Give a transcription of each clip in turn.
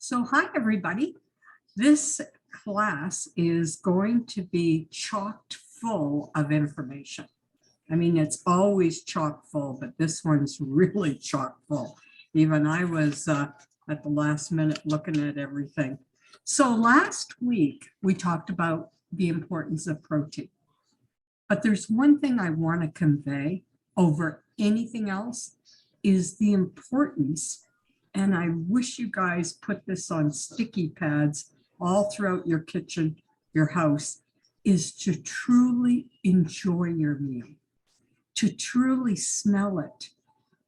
So hi, everybody. This class is going to be chock full of information. I mean, it's always chock full, but this one's really chock full. Even I was at the last minute looking at everything. So last week, we talked about the importance of protein. But there's one thing I want to convey over anything else is the importance, and I wish you guys put this on sticky pads all throughout your kitchen, your house, is to truly enjoy your meal, to truly smell it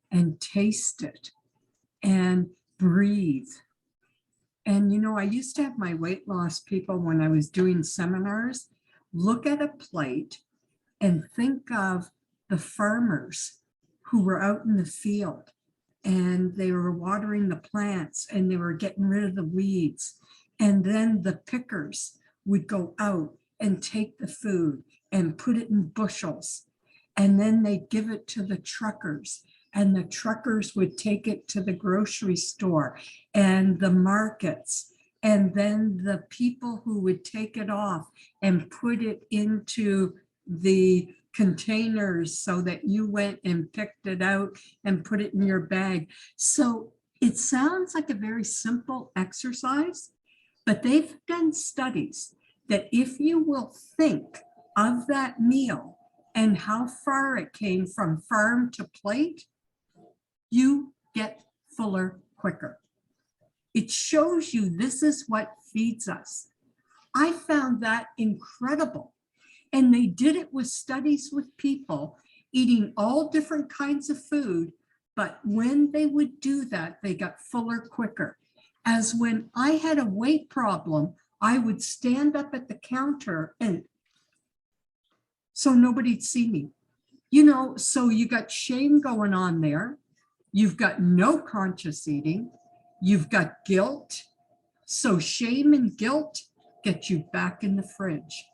and taste it and breathe. And, you know, I used to have my weight loss people when I was doing seminars, look at a plate and think of the farmers who were out in the field and they were watering the plants and they were getting rid of the weeds. And then the pickers would go out and take the food and put it in bushels. And then they'd give it to the truckers, and the truckers would take it to the grocery store and the markets. And then the people who would take it off and put it into the containers so that you went and picked it out and put it in your bag. So it sounds like a very simple exercise, but they've done studies that if you will think of that meal and how far it came from farm to plate, you get fuller quicker. It shows you this is what feeds us. I found that incredible. And they did it with studies with people eating all different kinds of food. But when they would do that, they got fuller quicker. As when I had a weight problem, I would stand up at the counter and so nobody'd see me. You know, so you got shame going on there. You've got no conscious eating. You've got guilt. So shame and guilt get you back in the fridge.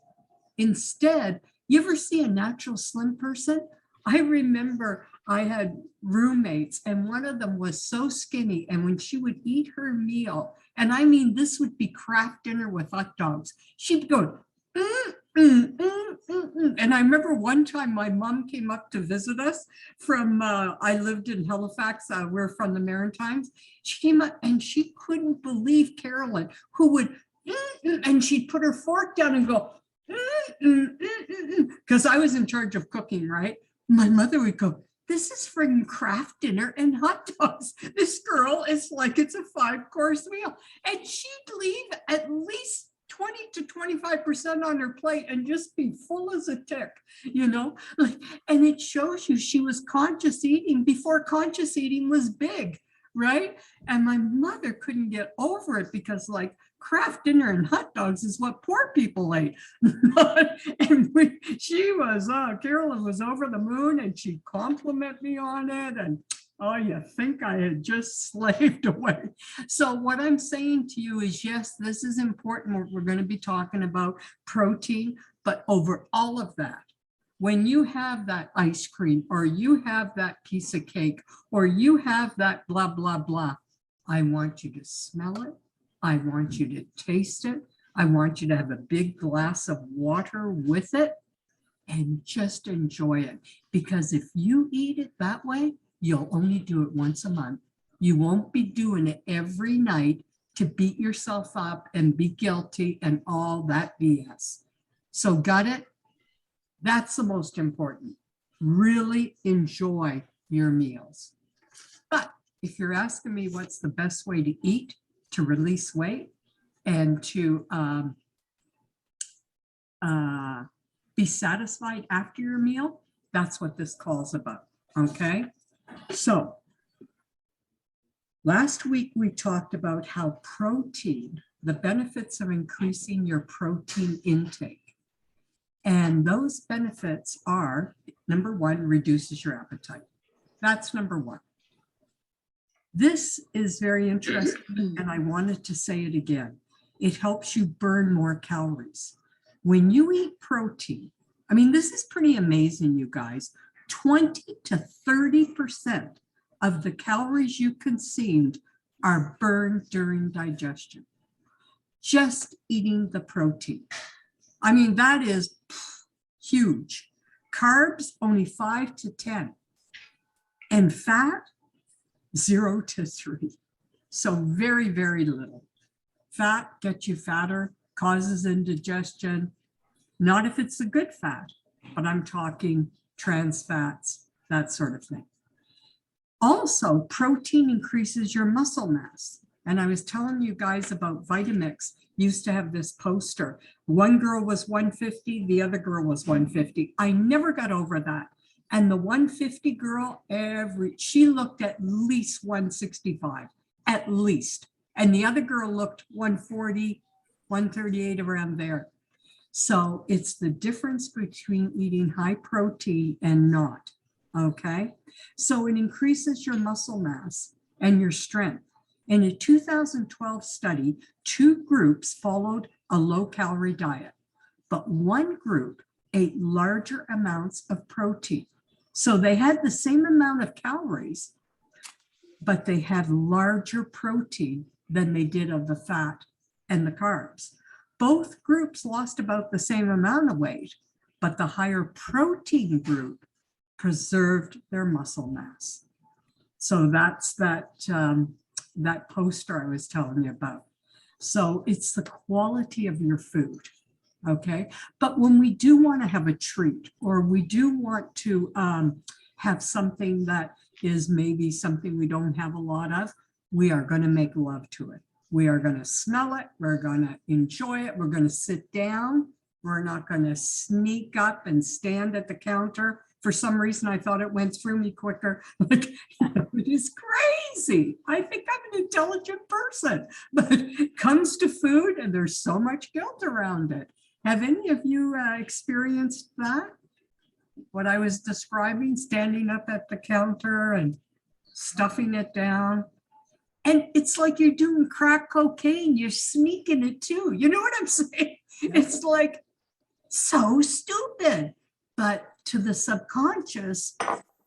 Instead, you ever see a natural slim person? I remember I had roommates and one of them was so skinny, and when she would eat her meal, and I mean, this would be Kraft dinner with hot dogs, she'd go, and I remember one time my mom came up to visit us from, I lived in Halifax, we're from the Maritimes. She came up and she couldn't believe Carolyn, who would, and she'd put her fork down and go, because I was in charge of cooking, right? My mother would go, this is friggin' Kraft dinner and hot dogs. This girl is like, it's a 5-course meal. And she'd leave at least 20 to 25% on her plate and just be full as a tick, you know? Like, and it shows you she was conscious eating before conscious eating was big, right? And my mother couldn't get over it because, like, Kraft dinner and hot dogs is what poor people ate. And she was, Carolyn was over the moon and she'd compliment me on it. And oh, you think I had just slaved away. So what I'm saying to you is, yes, this is important. We're going to be talking about protein, but over all of that, when you have that ice cream or you have that piece of cake or you have that blah, blah, blah, I want you to smell it. I want you to taste it. I want you to have a big glass of water with it and just enjoy it. Because if you eat it that way, you'll only do it once a month. You won't be doing it every night to beat yourself up and be guilty and all that BS. So got it? That's the most important. Really enjoy your meals. But if you're asking me what's the best way to eat to release weight and to be satisfied after your meal, that's what this call's about, okay? So last week we talked about how protein, the benefits of increasing your protein intake. And those benefits are, number one, reduces your appetite. That's number one. This is very interesting, and I wanted to say it again. It helps you burn more calories. When you eat protein, I mean, this is pretty amazing, you guys. 20 to 30% of the calories you consumed are burned during digestion. Just eating the protein. I mean, that is huge. Carbs, only 5 to 10. And fat, 0 to 3. So very, very little. Fat gets you fatter, causes indigestion. Not if it's a good fat, but I'm talking trans fats, that sort of thing. Also, protein increases your muscle mass. And I was telling you guys about Vitamix. Used to have this poster. One girl was 150, the other girl was 150. I never got over that. And the 150 girl, she looked at least 165, at least. And the other girl looked 140, 138, around there. So it's the difference between eating high protein and not, okay? So it increases your muscle mass and your strength. In a 2012 study, 2 groups followed a low-calorie diet, but one group ate larger amounts of protein. So they had the same amount of calories, but they had larger protein than they did of the fat and the carbs. Both groups lost about the same amount of weight, but the higher protein group preserved their muscle mass. So that's that poster I was telling you about. So it's the quality of your food, okay? But when we do want to have a treat, or we do want to have something that is maybe something we don't have a lot of, we are going to make love to it. We are going to smell it. We're going to enjoy it. We're going to sit down. We're not going to sneak up and stand at the counter. For some reason, I thought it went through me quicker. Like, it is crazy. I think I'm an intelligent person, but it comes to food and there's so much guilt around it. Have any of you experienced that? What I was describing, standing up at the counter and stuffing it down. And it's like you're doing crack cocaine. You're sneaking it too. You know what I'm saying? It's like so stupid. But to the subconscious,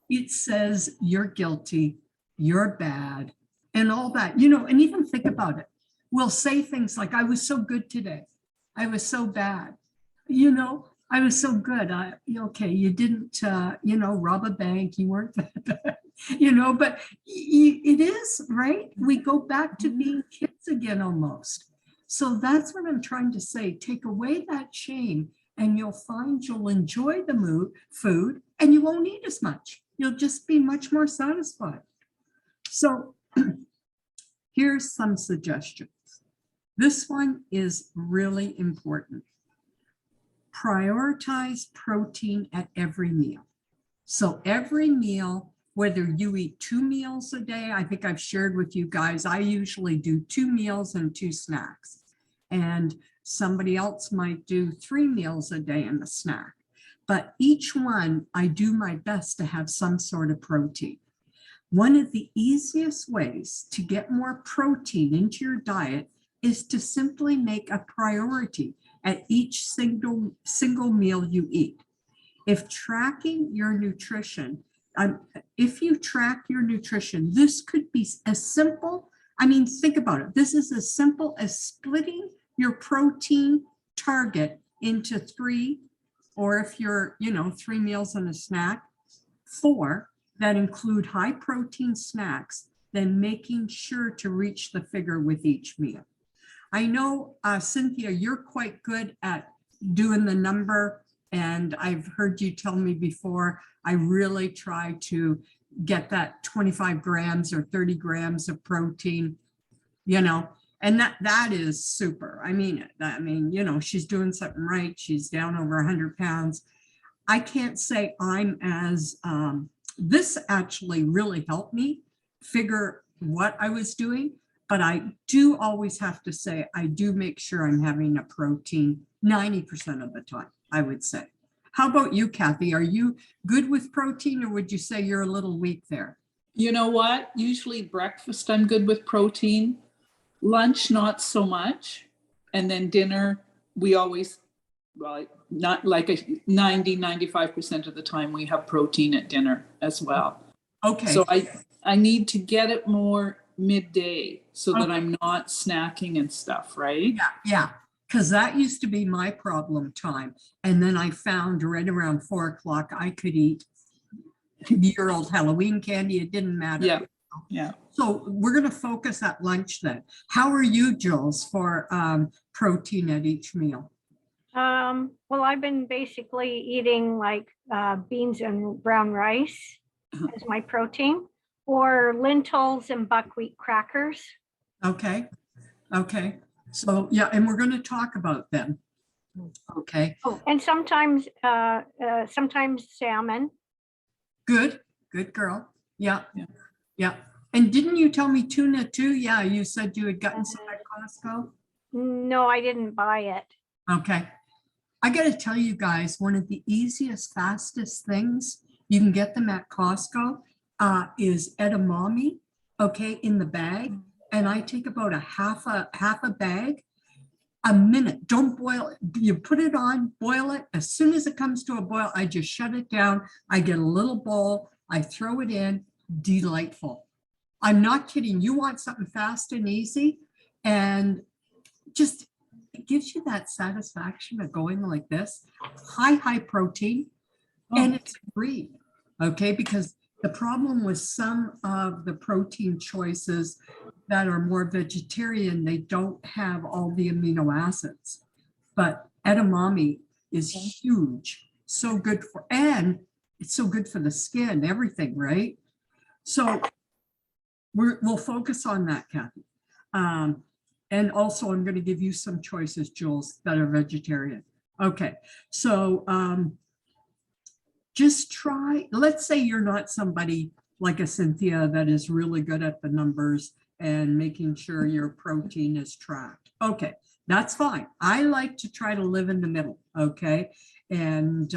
it says you're guilty, you're bad, and all that. You know, and even think about it. We'll say things like, I was so good today. I was so bad. You know, I was so good. Okay, you didn't, rob a bank. You weren't that bad. But it is, right? We go back to being kids again almost. So that's what I'm trying to say. Take away that shame and you'll find you'll enjoy the food and you won't eat as much. You'll just be much more satisfied. So here's some suggestions. This one is really important. Prioritize protein at every meal. So every meal, whether you eat 2 meals a day, I think I've shared with you guys, I usually do 2 meals and 2 snacks. And somebody else might do 3 meals a day and a snack. But each one, I do my best to have some sort of protein. One of the easiest ways to get more protein into your diet is to simply make a priority at each single meal you eat. If tracking your nutrition, if you track your nutrition, this could be as simple, think about it. This is as simple as splitting your protein target into 3, or if you're, 3 meals and a snack, 4 that include high protein snacks, then making sure to reach the figure with each meal. I know, Cynthia, you're quite good at doing the number, and I've heard you tell me before, I really try to get that 25 grams or 30 grams of protein, and that is super. I mean it. She's doing something right. She's down over 100 pounds. I can't say I'm as, this actually really helped me figure what I was doing, but I do always have to say, I do make sure I'm having a protein 90% of the time, I would say. How about you, Cathi? Are you good with protein, or would you say you're a little weak there? You know what? Usually breakfast, I'm good with protein. Lunch, not so much. And then dinner, we always, not like 95% of the time we have protein at dinner as well. Okay. So I need to get it more midday so that I'm not snacking and stuff, right? Yeah, because that used to be my problem time. And then I found right around 4 o'clock, I could eat your old Halloween candy. It didn't matter. Yeah, yeah. So we're going to focus at lunch then. How are you, Jules, for protein at each meal? Well, I've been basically eating like beans and brown rice as my protein, or lentils and buckwheat crackers. Okay. Okay. So yeah, and we're going to talk about them. Okay. Oh, and sometimes salmon. Good. Good girl. Yeah. Yeah. Yeah. And didn't you tell me tuna too? Yeah, you said you had gotten some at Costco. No, I didn't buy it. Okay. I got to tell you guys, one of the easiest, fastest things you can get them at Costco is edamame, okay, in the bag. And I take about half a bag, a minute. Don't boil it. You put it on, boil it. As soon as it comes to a boil, I just shut it down. I get a little bowl. I throw it in. Delightful. I'm not kidding. You want something fast and easy, and just it gives you that satisfaction of going like this. High protein, and it's free. Okay, because the problem with some of the protein choices that are more vegetarian, they don't have all the amino acids. But edamame is huge, so good for, and it's so good for the skin, everything, right? So we'll focus on that, Kathy. And also I'm going to give you some choices, Jules, that are vegetarian. Okay, so just try, let's say you're not somebody like a Cynthia that is really good at the numbers and making sure your protein is tracked. Okay, that's fine. I like to try to live in the middle, okay? And,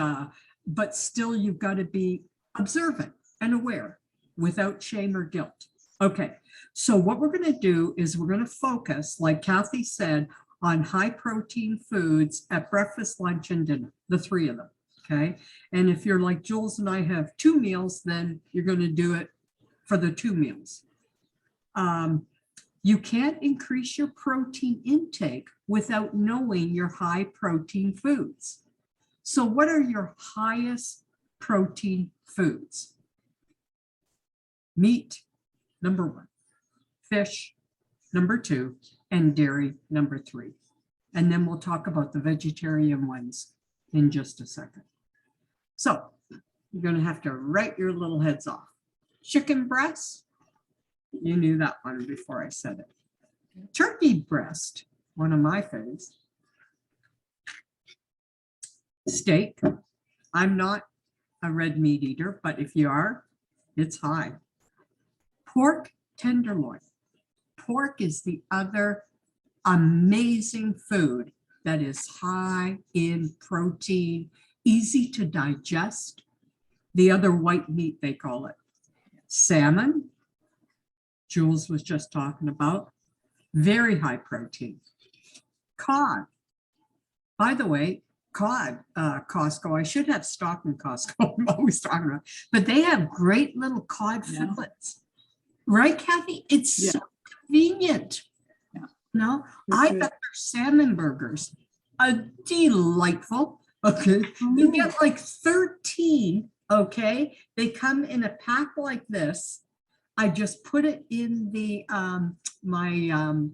but still you've got to be observant and aware without shame or guilt. Okay, so what we're going to do is we're going to focus, like Kathy said, on high protein foods at breakfast, lunch, and dinner, the three of them. Okay, and if you're like Jules and I have 2 meals, then you're going to do it for the 2 meals. You can't increase your protein intake without knowing your high protein foods. So what are your highest protein foods? Meat, number 1, fish, number 2, and dairy, number 3. And then we'll talk about the vegetarian ones in just a second. So you're going to have to write your little heads off. Chicken breast, you knew that one before I said it. Turkey breast, one of my favorites. Steak, I'm not a red meat eater, but if you are, it's high. Pork tenderloin. Pork is the other amazing food that is high in protein, easy to digest. The other white meat, they call it. Salmon, Jules was just talking about, very high protein. Cod. By the way, cod, Costco, I should have stock in Costco, I'm always talking about, but they have great little cod fillets. Right, Kathy? It's so convenient. No, I bet their salmon burgers are delightful. Okay, you get like 13. Okay, they come in a pack like this. I just put it in the my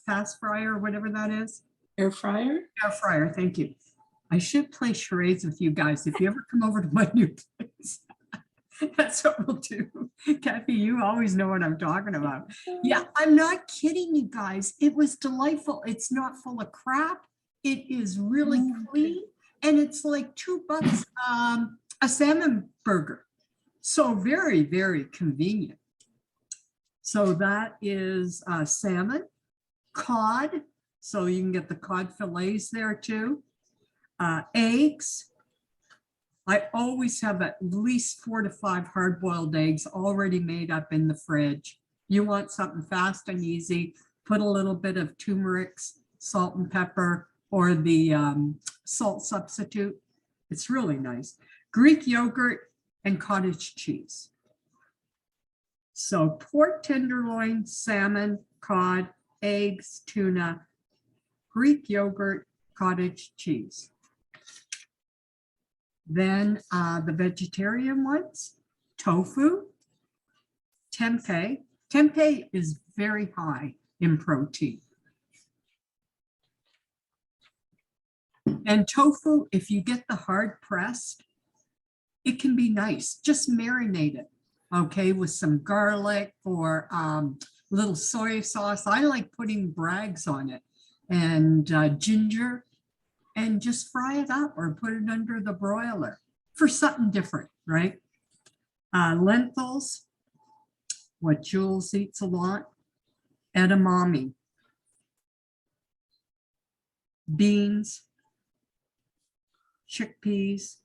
fast fryer, whatever that is. Air fryer? Air fryer, thank you. I should play charades with you guys if you ever come over to my new place. That's what we'll do. Kathy, you always know what I'm talking about. Yeah, I'm not kidding you guys. It was delightful. It's not full of crap. It is really clean. And it's like $2 a salmon burger. So very, very convenient. So that is salmon, cod. So you can get the cod fillets there too. Eggs. I always have at least 4 to 5 hard-boiled eggs already made up in the fridge. You want something fast and easy, put a little bit of turmeric, salt and pepper, or the salt substitute. It's really nice. Greek yogurt and cottage cheese. So pork tenderloin, salmon, cod, eggs, tuna, Greek yogurt, cottage cheese. Then the vegetarian ones, tofu, tempeh. Tempeh is very high in protein. And tofu, if you get the hard pressed, it can be nice. Just marinate it, okay, with some garlic or little soy sauce. I like putting Bragg's on it and ginger, and just fry it up or put it under the broiler for something different, right? Lentils, what Jules eats a lot, edamame, beans, chickpeas.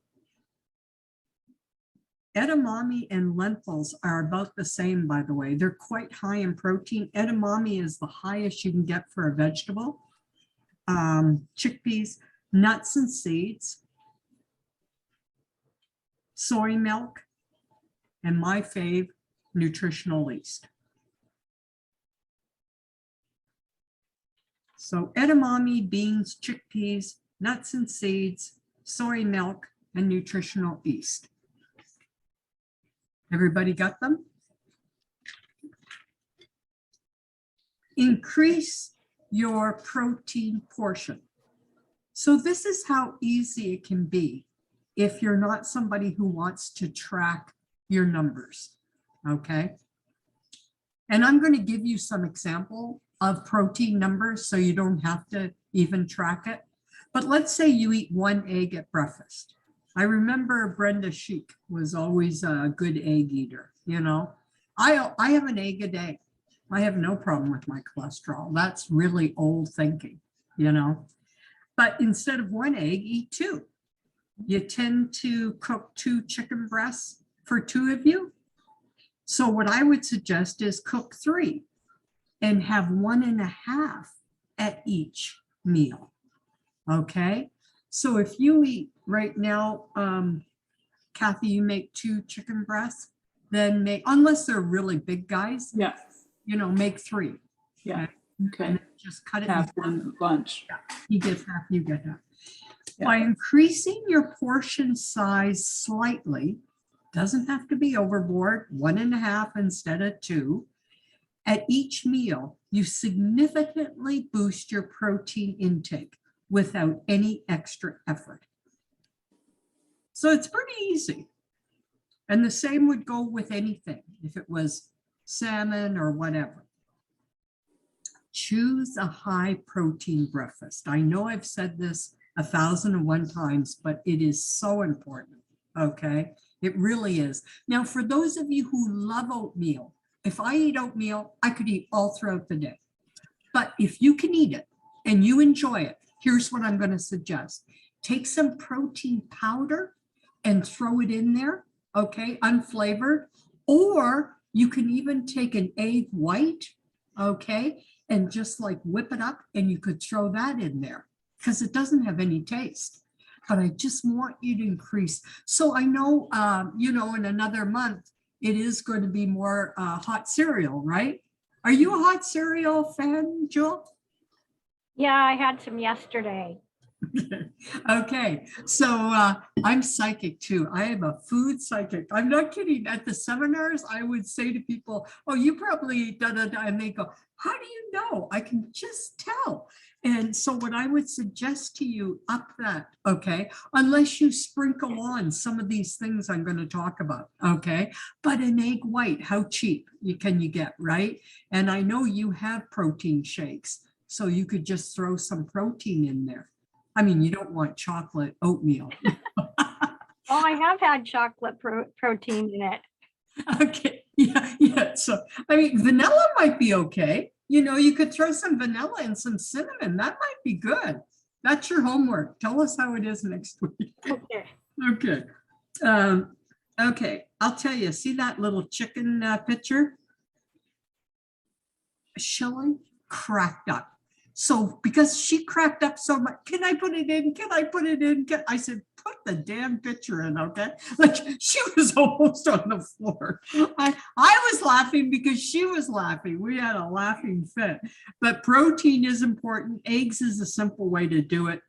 Edamame and lentils are about the same, by the way. They're quite high in protein. Edamame is the highest you can get for a vegetable. Chickpeas, nuts and seeds, soy milk, and my fave, nutritional yeast. So edamame, beans, chickpeas, nuts and seeds, soy milk, and nutritional yeast. Everybody got them? Increase your protein portion. So this is how easy it can be if you're not somebody who wants to track your numbers, okay? And I'm going to give you some example of protein numbers so you don't have to even track it. But let's say you eat 1 egg at breakfast. I remember Brenda Sheik was always a good egg eater, you know. I have an egg a day. I have no problem with my cholesterol. That's really old thinking, you know. But instead of 1 egg, eat 2. You tend to cook 2 chicken breasts for 2 of you. So what I would suggest is cook 3 and have 1.5 at each meal. Okay. So if you eat right now, Cathi, you make 2 chicken breasts, then make, unless they're really big guys, Yeah. you know, make 3. Yeah. Okay. And just cut it. Have one lunch. Yeah. He gets half, you get half. Yeah. By increasing your portion size slightly, doesn't have to be overboard, 1.5 instead of 2. At each meal, you significantly boost your protein intake without any extra effort. So it's pretty easy. And the same would go with anything, if it was salmon or whatever. Choose a high protein breakfast. I know I've said this 1,001 times, but it is so important, okay? It really is. Now, for those of you who love oatmeal, if I eat oatmeal, I could eat all throughout the day. But if you can eat it and you enjoy it, here's what I'm going to suggest. Take some protein powder and throw it in there, okay, unflavored. Or you can even take an egg white, okay, and just like whip it up, and you could throw that in there because it doesn't have any taste. But I just want you to increase. So I know, you know, in another month, it is going to be more hot cereal, right? Are you a hot cereal fan, Jewel? Yeah, I had some yesterday. Okay, so I'm psychic too. I am a food psychic. I'm not kidding. At the seminars, I would say to people, oh, you probably eat da da da, and they go, how do you know? I can just tell. And so what I would suggest to you, up that, okay, unless you sprinkle on some of these things I'm going to talk about, okay, but an egg white, how cheap can you get, right? And I know you have protein shakes, so you could just throw some protein in there. I mean, you don't want chocolate oatmeal. Oh, I have had chocolate protein in it. Okay, yeah. So, I mean, vanilla might be okay. You know, you could throw some vanilla and some cinnamon. That might be good. That's your homework. Tell us how it is next week. Okay. Okay. Okay, I'll tell you, see that little chicken picture? Shelley cracked up. So because she cracked up so much, can I put it in? Can I put it in? I said, put the damn picture in, okay? Like she was almost on the floor. I was laughing because she was laughing. We had a laughing fit. But protein is important. Eggs is a simple way to do it.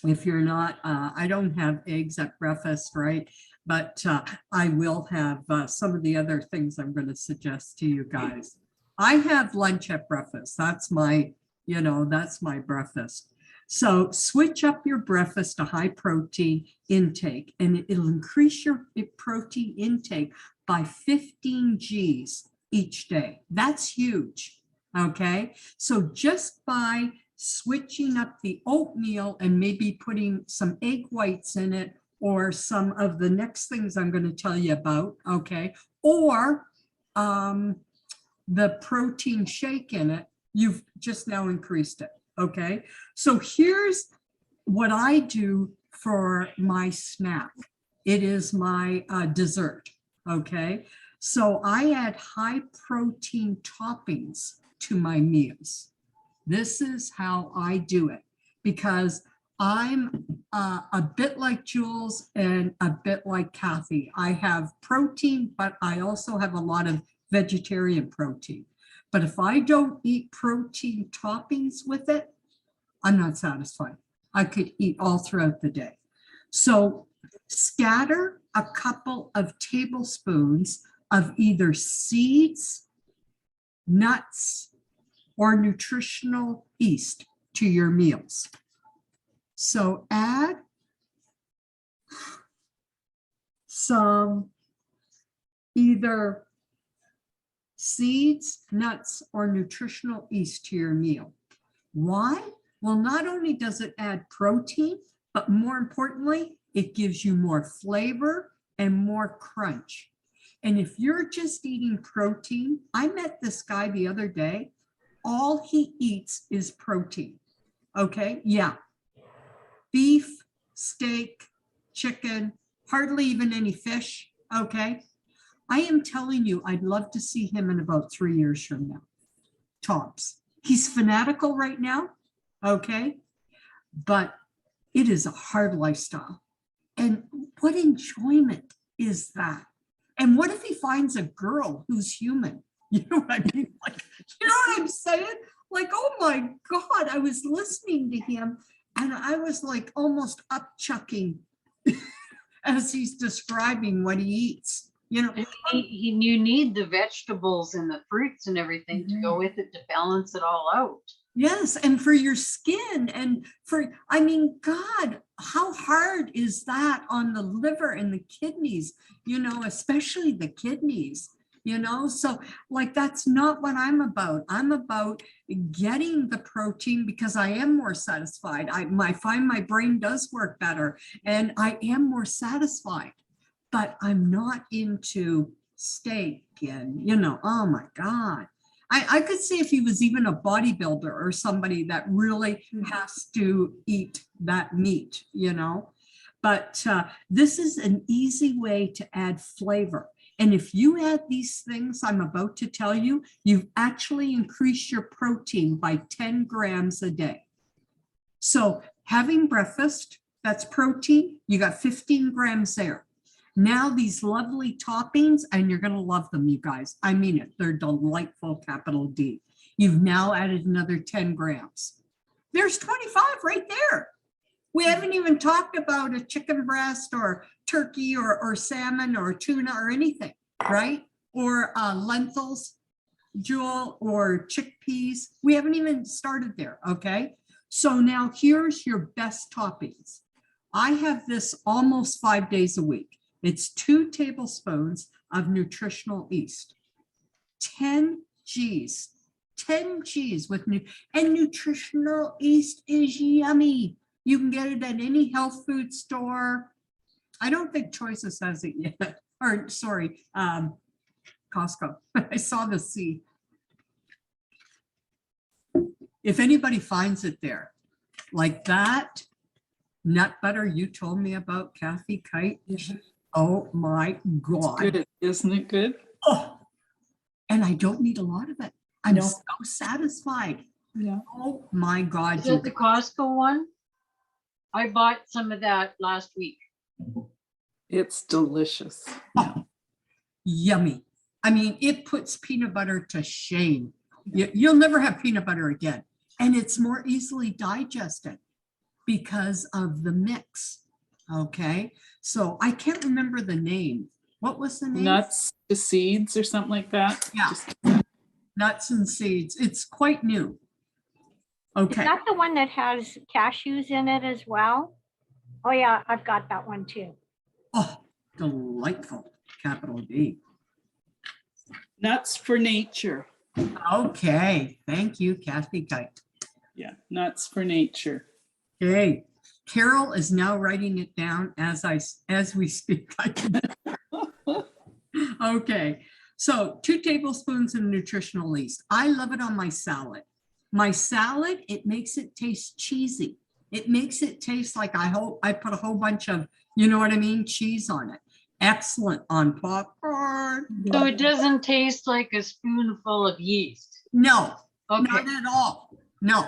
If you're not, I don't have eggs at breakfast, right? But I will have some of the other things I'm going to suggest to you guys. I have lunch at breakfast. That's my, that's my breakfast. So switch up your breakfast to high protein intake, and it'll increase your protein intake by 15 Gs each day. That's huge. Okay. So just by switching up the oatmeal and maybe putting some egg whites in it, or some of the next things I'm going to tell you about, okay, or the protein shake in it, you've just now increased it, okay? So here's what I do for my snack. It is my dessert, okay? So I add high protein toppings to my meals. This is how I do it, because I'm a bit like Jules and a bit like Cathi. I have protein, but I also have a lot of vegetarian protein. But if I don't eat protein toppings with it, I'm not satisfied. I could eat all throughout the day. So scatter a couple of tablespoons of either seeds, nuts, or nutritional yeast to your meals. So add some either seeds, nuts, or nutritional yeast to your meal. Why? Well, not only does it add protein, but more importantly, it gives you more flavor and more crunch. And if you're just eating protein, I met this guy the other day, all he eats is protein. Okay, yeah. Beef, steak, chicken, hardly even any fish, okay? I am telling you, I'd love to see him in about 3 years from now, tops. He's fanatical right now, okay? But it is a hard lifestyle. And what enjoyment is that? And what if he finds a girl who's human? You know what I mean? Like, you know what I'm saying? Like, oh my God, I was listening to him and I was like almost upchucking as he's describing what he eats. You know, you need the vegetables and the fruits and everything to go with it to balance it all out. yes, and for your skin and for, I mean, God, how hard is that on the liver and the kidneys, you know, especially the kidneys, you know? So like, that's not what I'm about. I'm about getting the protein because I am more satisfied. I find my brain does work better and I am more satisfied, but I'm not into steak and, you know, oh my God. I could see if he was even a bodybuilder or somebody that really has to eat that meat, you know, but this is an easy way to add flavor. And if you add these things I'm about to tell you, you've actually increased your protein by 10 grams a day. So having breakfast, that's protein, you got 15 grams there. Now these lovely toppings, and you're going to love them, you guys. I mean it. They're delightful, capital D. You've now added another 10 grams. There's 25 right there. We haven't even talked about a chicken breast or turkey or salmon or tuna or anything, right? Or lentils, Jewel, or chickpeas. We haven't even started there, okay? So now here's your best toppings. I have this almost 5 days a week. It's 2 tablespoons of nutritional yeast, 10 Gs, 10 Gs with and nutritional yeast is yummy. You can get it at any health food store. I don't think Choices has it yet, or sorry, Costco. I saw the C. If anybody finds it there, like that nut butter you told me about, Cathi Kite. Oh my God. It's good, isn't it good? Oh, and I don't need a lot of it. I'm No. so satisfied. Yeah. Oh my God. Is that the Costco one? I bought some of that last week. It's delicious. Oh, yummy. I mean, it puts peanut butter to shame. You'll never have peanut butter again. And it's more easily digested because of the mix. Okay. So I can't remember the name. What was the name? Nuts to seeds or something like that. Yeah. Nuts and seeds. It's quite new. Is Okay. that the one that has cashews in it as well? Oh yeah, I've got that one too. Oh, delightful. Capital D. Nuts for nature. Okay. Thank you, Kathy Kite. Yeah, nuts for nature. Okay. Carol is now writing it down as we speak. Okay. So 2 tablespoons of nutritional yeast. I love it on my salad. My salad, it makes it taste cheesy. It makes it taste like I put a whole bunch of, you know what I mean, cheese on it. Excellent on popcorn. So it doesn't taste like a spoonful of yeast. No, Okay, not at all. No,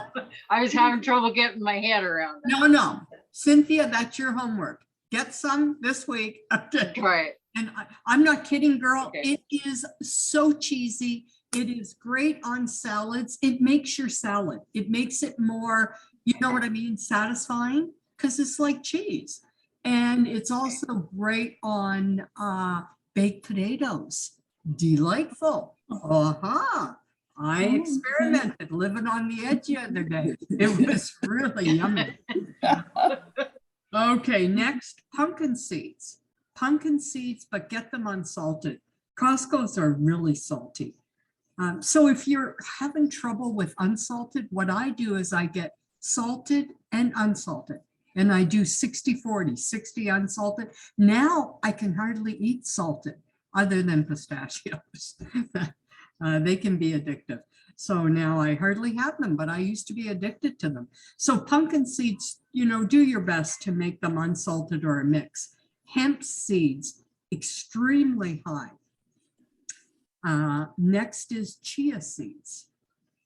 I was having trouble getting my head around that. no. Cynthia, that's your homework. Get some this week. Okay. Try it. And I'm not kidding, girl. Okay. It is so cheesy. It is great on salads. It makes your salad. It makes it more, you know what I mean, satisfying, because it's like cheese. And it's also great on baked potatoes. Delightful. Uh-huh. I experimented living on the edge the other day. It was really yummy. Okay, next, pumpkin seeds. Pumpkin seeds, but get them unsalted. Costco's are really salty. So if you're having trouble with unsalted, what I do is I get salted and unsalted. And I do 60-40, 60 unsalted. Now I can hardly eat salted other than pistachios. They can be addictive. So now I hardly have them, but I used to be addicted to them. So pumpkin seeds, you know, do your best to make them unsalted or a mix. Hemp seeds, extremely high. Next is chia seeds.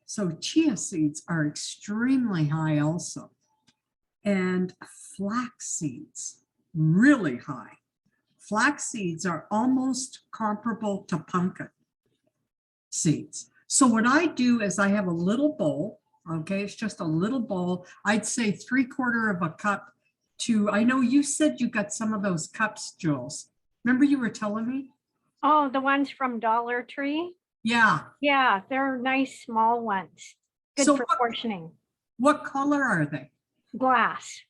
So chia seeds are extremely high also. And flax seeds, really high. Flax seeds are almost comparable to pumpkin seeds. So what I do is I have a little bowl, okay, it's just a little bowl. I'd say 3/4 of a cup to, I know you said you got some of those cups, Jules. Remember you were telling me? Oh, the ones from Dollar Tree? Yeah. Yeah, they're nice small ones. Good So for portioning. what color are they? Glass.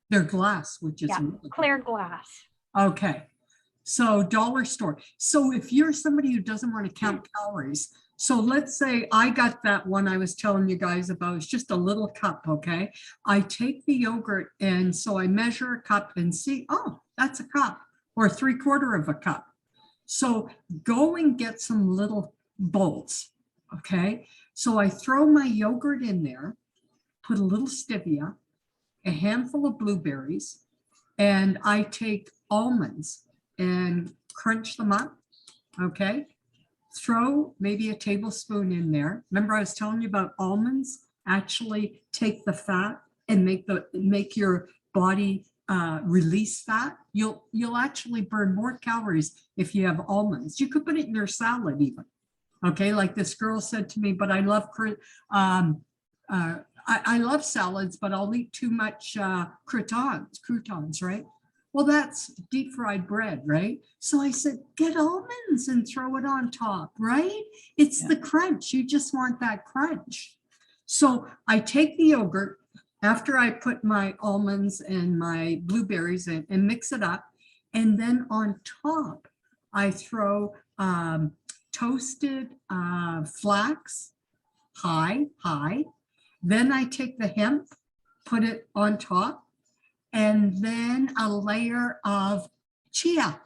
They're glass, which is Yeah, really clear glass. okay. So dollar store. So if you're somebody who doesn't want to count calories, so let's say I got that one I was telling you guys about, it's just a little cup, okay? I take the yogurt and so I measure a cup and see, oh, that's a cup or 3/4 of a cup. So go and get some little bowls, okay? So I throw my yogurt in there, put a little stevia, a handful of blueberries, and I take almonds and crunch them up, okay? Throw maybe a tablespoon in there. Remember I was telling you about almonds? Actually take the fat and make your body release fat. You'll actually burn more calories if you have almonds. You could put it in your salad even, okay? Like this girl said to me, but I love I love salads, but I'll eat too much croutons, right? Well, that's deep fried bread, right? So I said, get almonds and throw it on top, right? It's the crunch. You just want that crunch. So I take the yogurt after I put my almonds and my blueberries in and mix it up. And then on top, I throw toasted flax, high. Then I take the hemp, put it on top, and then a layer of chia.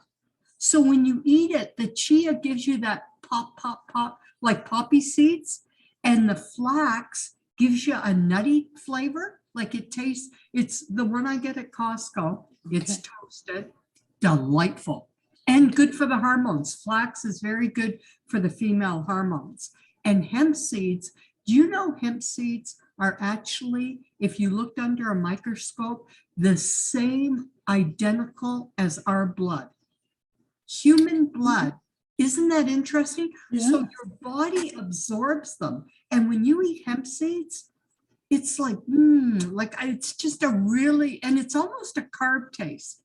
So when you eat it, the chia gives you that pop, like poppy seeds, and the flax gives you a nutty flavor. Like it tastes, it's the one I get at Costco. It's toasted, delightful, and good for the hormones. Flax is very good for the female hormones. And hemp seeds, do you know hemp seeds are actually, if you looked under a microscope, the same identical as our blood. Human blood, isn't that interesting? Yeah. So your body absorbs them. And when you eat hemp seeds, it's like, it's just a really, and it's almost a carb taste.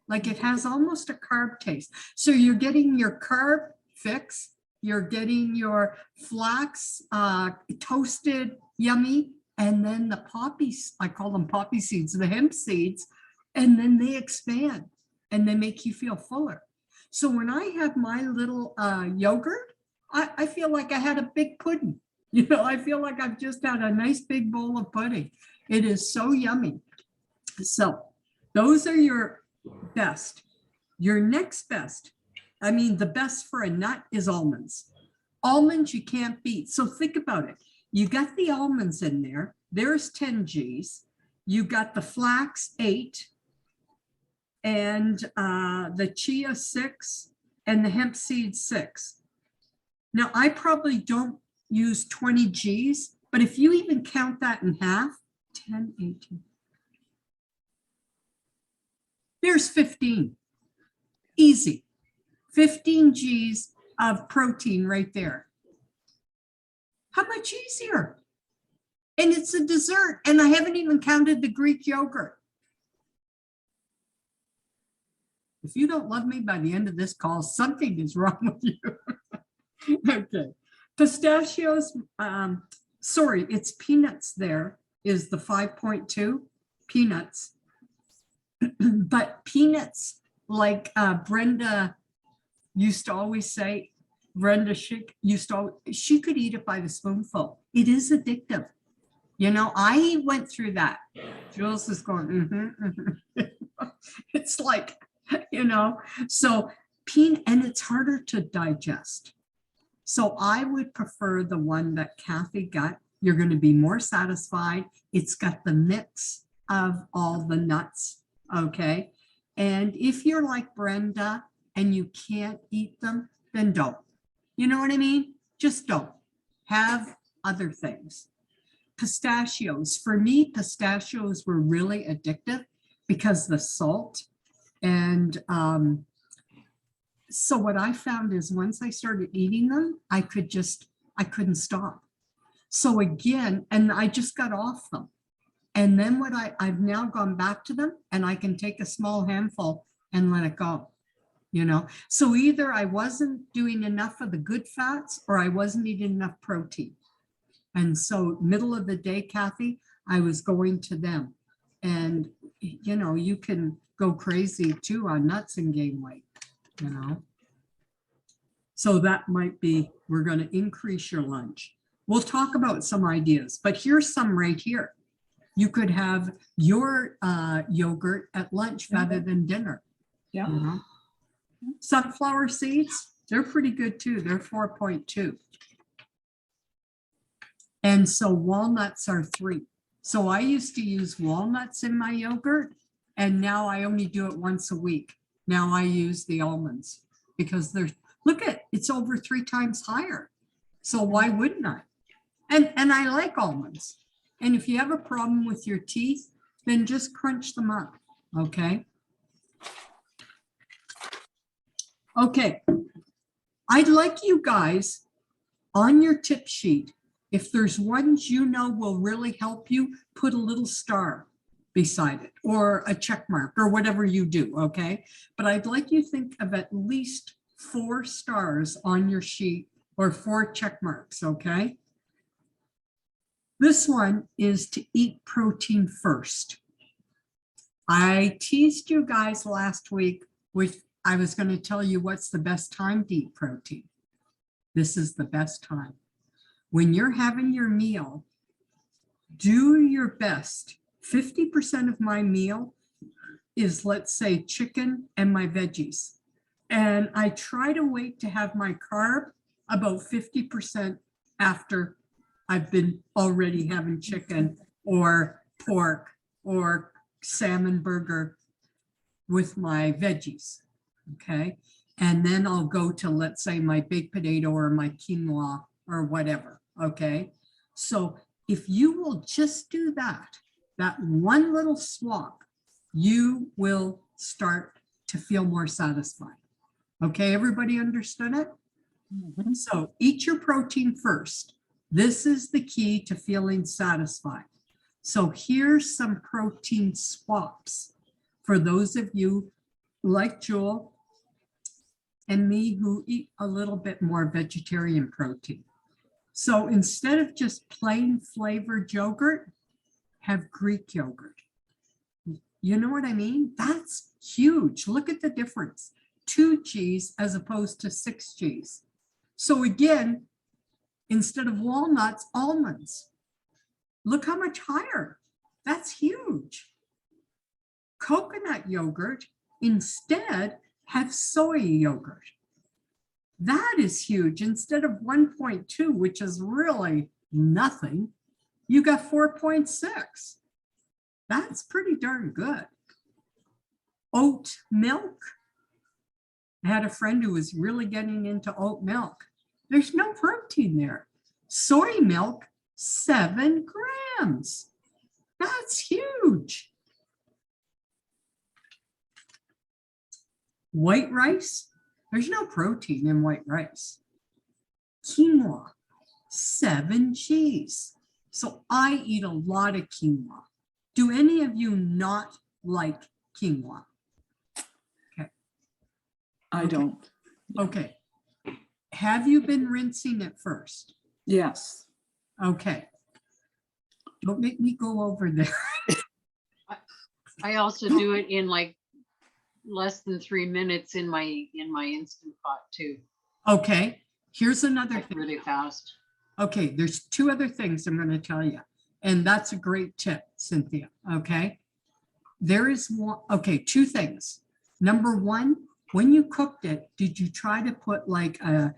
Like it has almost a carb taste. So you're getting your carb fix, you're getting your flax toasted, yummy, and then the poppies, I call them poppy seeds, the hemp seeds, and then they expand and they make you feel fuller. So when I have my little yogurt, I feel like I had a big pudding. You know, I feel like I've just had a nice big bowl of pudding. It is so yummy. So those are your best. Your next best, I mean, the best for a nut is almonds. Almonds you can't beat. So think about it. You got the almonds in there. There's 10 G's. You got the flax 8 and the chia 6 and the hemp seed 6. Now I probably don't use 20 G's, but if you even count that in half, 10, 18, there's 15. Easy. 15 G's of protein right there. How much easier? And it's a dessert, and I haven't even counted the Greek yogurt. If you don't love me by the end of this call, something is wrong with you. Okay. Pistachios, sorry, it's peanuts there is the 5.2 peanuts. But peanuts, like Brenda used to always say, Brenda Schick used to, she could eat it by the spoonful. It is addictive. You know, I went through that. Jules is going, It's like, you know, so and it's harder to digest. So I would prefer the one that Cathi got. You're going to be more satisfied. It's got the mix of all the nuts. Okay. And if you're like Brenda and you can't eat them, then don't. You know what I mean? Just don't. Have other things. Pistachios. For me, pistachios were really addictive because the salt. And so what I found is once I started eating them, I couldn't stop. So again, and I just got off them. And then what I've now gone back to them and I can take a small handful and let it go, you know? So either I wasn't doing enough of the good fats or I wasn't eating enough protein. And so middle of the day, Cathi, I was going to them. And, you know, you can go crazy too on nuts and gain weight, you know? So that might be, we're going to increase your lunch. We'll talk about some ideas, but here's some right here. You could have your yogurt at lunch rather than dinner. Yeah. You know? Sunflower seeds, they're pretty good too. They're 4.2. And so walnuts are 3. So I used to use walnuts in my yogurt, and now I only do it once a week. Now I use the almonds because they're, look at, it's over 3 times higher. So why wouldn't I? And I like almonds. And if you have a problem with your teeth, then just crunch them up, okay? Okay, I'd like you guys on your tip sheet, if there's ones you know will really help you, put a little star beside it or a check mark or whatever you do, okay? But I'd like you to think of at least 4 stars on your sheet or 4 check marks, okay? This one is to eat protein first. I teased you guys last week with, I was going to tell you what's the best time to eat protein. This is the best time. When you're having your meal, do your best. 50% of my meal is, let's say, chicken and my veggies. And I try to wait to have my carb about 50% after I've been already having chicken or pork or salmon burger with my veggies, okay? And then I'll go to, let's say, my baked potato or my quinoa or whatever, okay? So if you will just do that one little swap, you will start to feel more satisfied. Okay, everybody understood it? Mhm. So eat your protein first. This is the key to feeling satisfied. So here's some protein swaps for those of you like Jewel and me who eat a little bit more vegetarian protein. So instead of just plain flavored yogurt, have Greek yogurt. You know what I mean? That's huge. Look at the difference. 2 G's as opposed to 6 G's. So again, instead of walnuts, almonds. Look how much higher. That's huge. Coconut yogurt, instead have soy yogurt. That is huge. Instead of 1.2, which is really nothing, you got 4.6. That's pretty darn good. Oat milk. I had a friend who was really getting into oat milk. There's no protein there. Soy milk, 7 grams. That's huge. White rice, there's no protein in white rice. Quinoa, 7 G's. So I eat a lot of quinoa. Do any of you not like quinoa? I Okay. don't. Okay. Have you been rinsing it first? Yes. Okay. Don't make me go over there. I also do it in like less than 3 minutes in my Instant Pot too. Okay. Here's another Like thing. really fast. Okay, there's 2 other things I'm going to tell you. And that's a great tip, Cynthia. Okay. There is one, okay, 2 things. Number 1, when you cooked it, did you try to put like a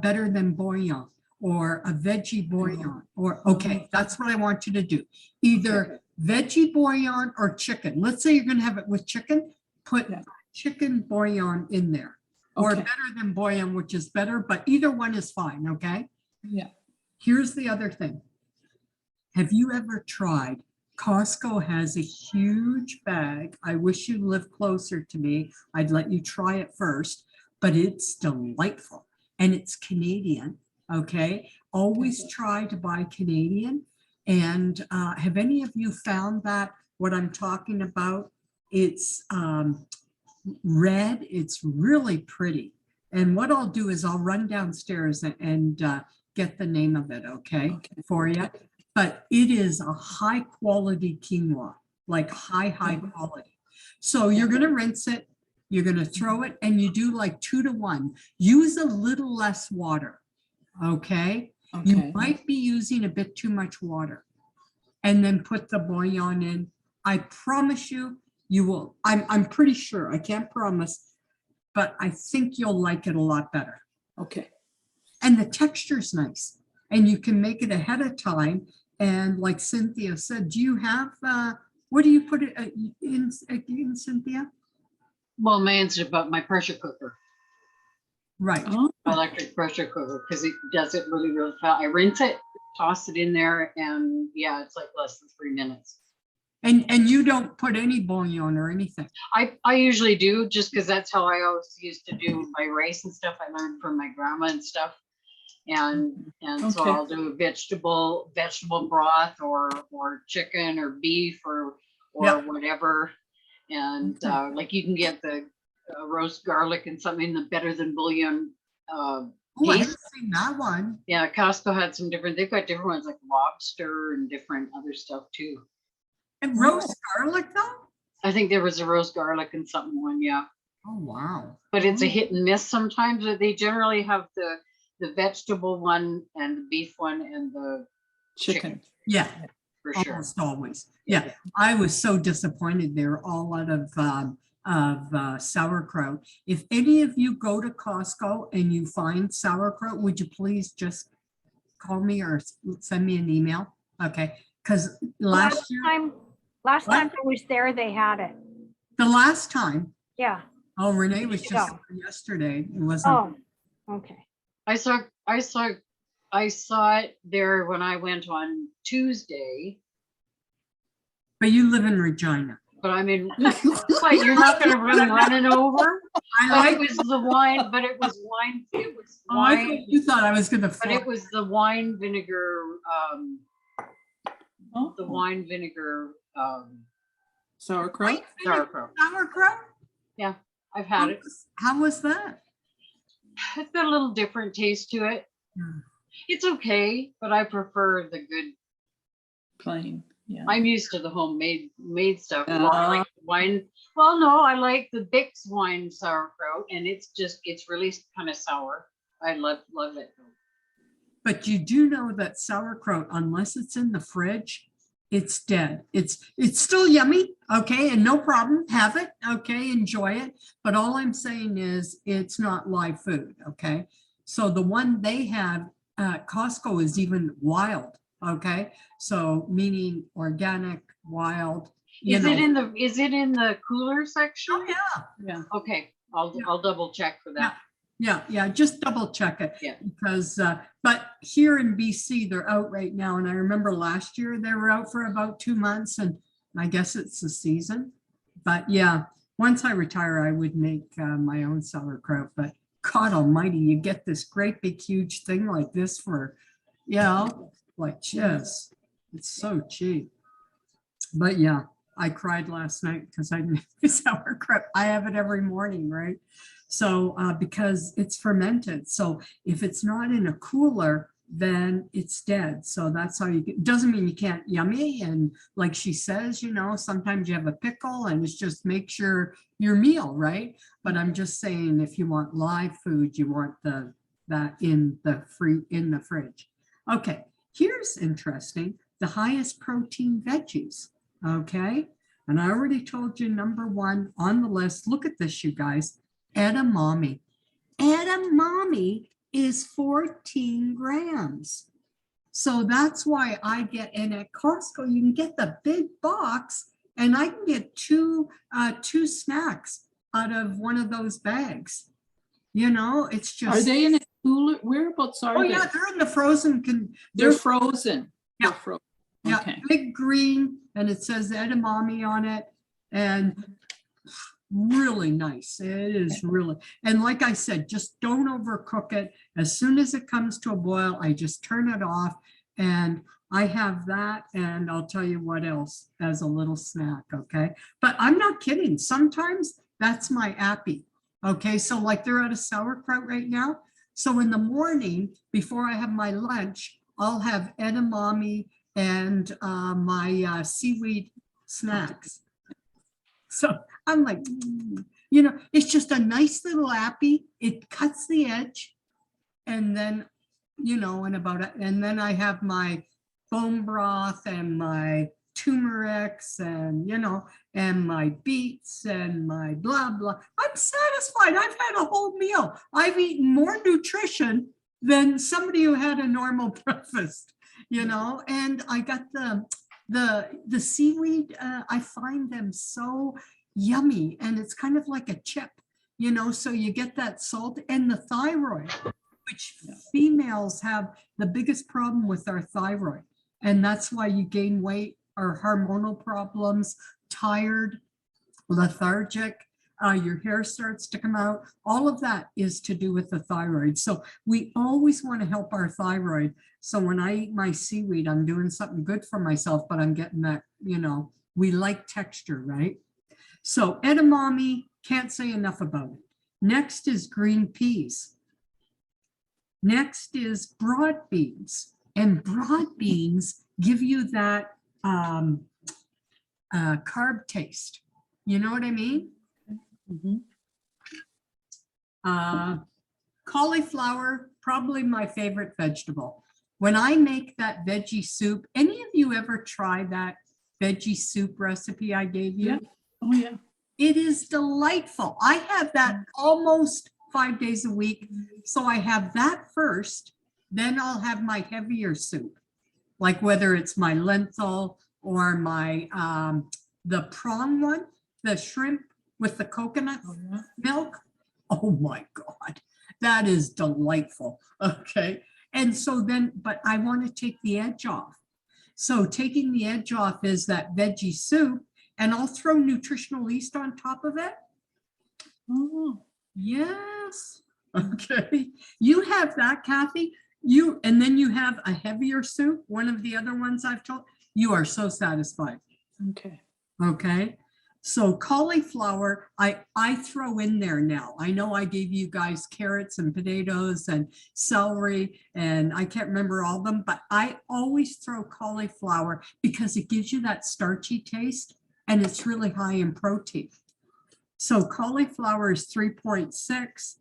better than bouillon or a veggie bouillon? Or, okay, that's what I want you to do. Either veggie bouillon or chicken. Let's say you're going to have it with chicken, put chicken bouillon in there. Or Okay. better than bouillon, which is better, but either one is fine, okay? Yeah. Here's the other thing. Have you ever tried? Costco has a huge bag. I wish you lived closer to me. I'd let you try it first, but it's delightful and it's Canadian. Okay. Always try to buy Canadian. And have any of you found that what I'm talking about? It's red. It's really pretty. And what I'll do is I'll run downstairs and get the name of it, okay, for you. But it is a high quality quinoa, like high quality. So you're going to rinse it, you're going to throw it, and you do like 2 to 1. Use a little less water, okay? You might be using a bit too much water. And then put the bouillon in. I promise you, you will. I'm pretty sure, I can't promise, but I think you'll like it a lot better. Okay. And the texture's nice. And you can make it ahead of time. And like Cynthia said, do you have, what do you put it in Cynthia? Well, my answer about my pressure cooker, Right. Oh, my electric pressure cooker, because it does it really, really fast. I rinse it, toss it in there, and yeah, it's like less than 3 minutes. And you don't put any bouillon or anything. I usually do, just because that's how I always used to do my rice and stuff. I learned from my grandma and stuff. And so Okay. I'll do vegetable broth or chicken or beef or whatever. And like you can get the roast garlic and something, the better than bouillon Oh, I paste. haven't seen that one. Yeah, Costco had some different, they've got different ones like lobster and different other stuff too. And roast garlic though? I think there was a roast garlic and something one, yeah. Oh, wow. But it's a hit and miss sometimes. They generally have the vegetable one and the beef one and the chicken. Yeah, for sure. almost always. Yeah, I was so disappointed. They're all out of sauerkraut. If any of you go to Costco and you find sauerkraut, would you please just call me or send me an email? Okay, because last year, Last time I was there, they had it. the last time, Yeah. oh, Renee was just there yesterday. It wasn't. Oh, okay. I saw it there when I went on Tuesday. But you live in Regina. But I mean, what, you're not gonna run running over? I But like, it was the wine, but it was wine, it was oh, I wine, thought you thought I was gonna. but it was the wine vinegar, Oh, the wine vinegar, sauerkraut. sauerkraut. Sauerkraut? I've had it. How was that? It's got a little different taste to it. Hmm. It's okay, but I prefer the good. Plain. Yeah. I'm used to the homemade made stuff. Well, I Ah. like wine. Well, no, I like the Bix wine sauerkraut, and it's really kind of sour. I love it. But you do know that sauerkraut, unless it's in the fridge, it's dead. It's still yummy, okay, and no problem. Have it, okay, enjoy it. But all I'm saying is it's not live food, okay? So the one they have at Costco is even wild, okay? So meaning organic, wild. Is it in the cooler section? Oh, yeah. Yeah. Okay, I'll double check for that. Yeah, just double check it. Yeah. Because, but here in BC, they're out right now. And I remember last year they were out for about 2 months, and I guess it's the season. But yeah, once I retire, I would make my own sauerkraut. But God almighty, you get this great big huge thing like this for, like just, it's so cheap. But yeah, I cried last night because I made sauerkraut. I have it every morning, right? So because it's fermented. So if it's not in a cooler, then it's dead. So that's how you get, doesn't mean you can't yummy. And like she says, sometimes you have a pickle and it's just make sure your meal, right? But I'm just saying, if you want live food, you want that in the fridge. Okay, here's interesting. The highest protein veggies. Okay. And I already told you number one on the list. Look at this, you guys. Edamame. Edamame is 14 grams. So that's why I get, and at Costco, you can get the big box, and I can get two snacks out of one of those bags. It's just. Are they in a cooler? Whereabouts are they? Yeah, they're in the frozen. They're frozen. Yeah. They're frozen. Yeah, Okay. big green, and it says edamame on it, and really nice. It is really, and like I said, just don't overcook it. As soon as it comes to a boil, I just turn it off, and I have that, and I'll tell you what else as a little snack, okay? But I'm not kidding. Sometimes that's my appy, okay? So like they're out of sauerkraut right now. So in the morning, before I have my lunch, I'll have edamame and my seaweed snacks. So I'm like, it's just a nice little appy. It cuts the edge. And then, and then I have my bone broth and my turmerics and, and my beets and my blah, blah. I'm satisfied. I've had a whole meal. I've eaten more nutrition than somebody who had a normal breakfast. And I got the seaweed. I find them so yummy, and it's kind of like a chip, so you get that salt. And the thyroid, which females have the biggest problem with our thyroid, and that's why you gain weight, or hormonal problems, tired, lethargic. Your hair starts to come out. All of that is to do with the thyroid. So we always want to help our thyroid. So when I eat my seaweed, I'm doing something good for myself, but I'm getting that, we like texture, right? So edamame, can't say enough about it. Next is green peas. Next is broad beans. And broad beans give you that carb taste. You know what I mean? Mm-hmm. Cauliflower, probably my favorite vegetable. When I make that veggie soup, any of you ever try that veggie soup recipe I gave you? Yeah. Oh, yeah. It is delightful. I have that almost 5 days a week. So I have that first, then I'll have my heavier soup, like whether it's my lentil or my, the prawn one, the shrimp with the coconut milk. Oh my God, that is delightful. Okay. And so then, but I want to take the edge off. So taking the edge off is that veggie soup. and I'll throw nutritional yeast on top of it. Oh, Yes. Okay. You have that, Kathy. And then you have a heavier soup, one of the other ones I've told. You are so satisfied. okay. Okay. So cauliflower, I throw in there now. I know I gave you guys carrots and potatoes and celery, and I can't remember all of them, but I always throw cauliflower because it gives you that starchy taste and it's really high in protein. So cauliflower is 3.6.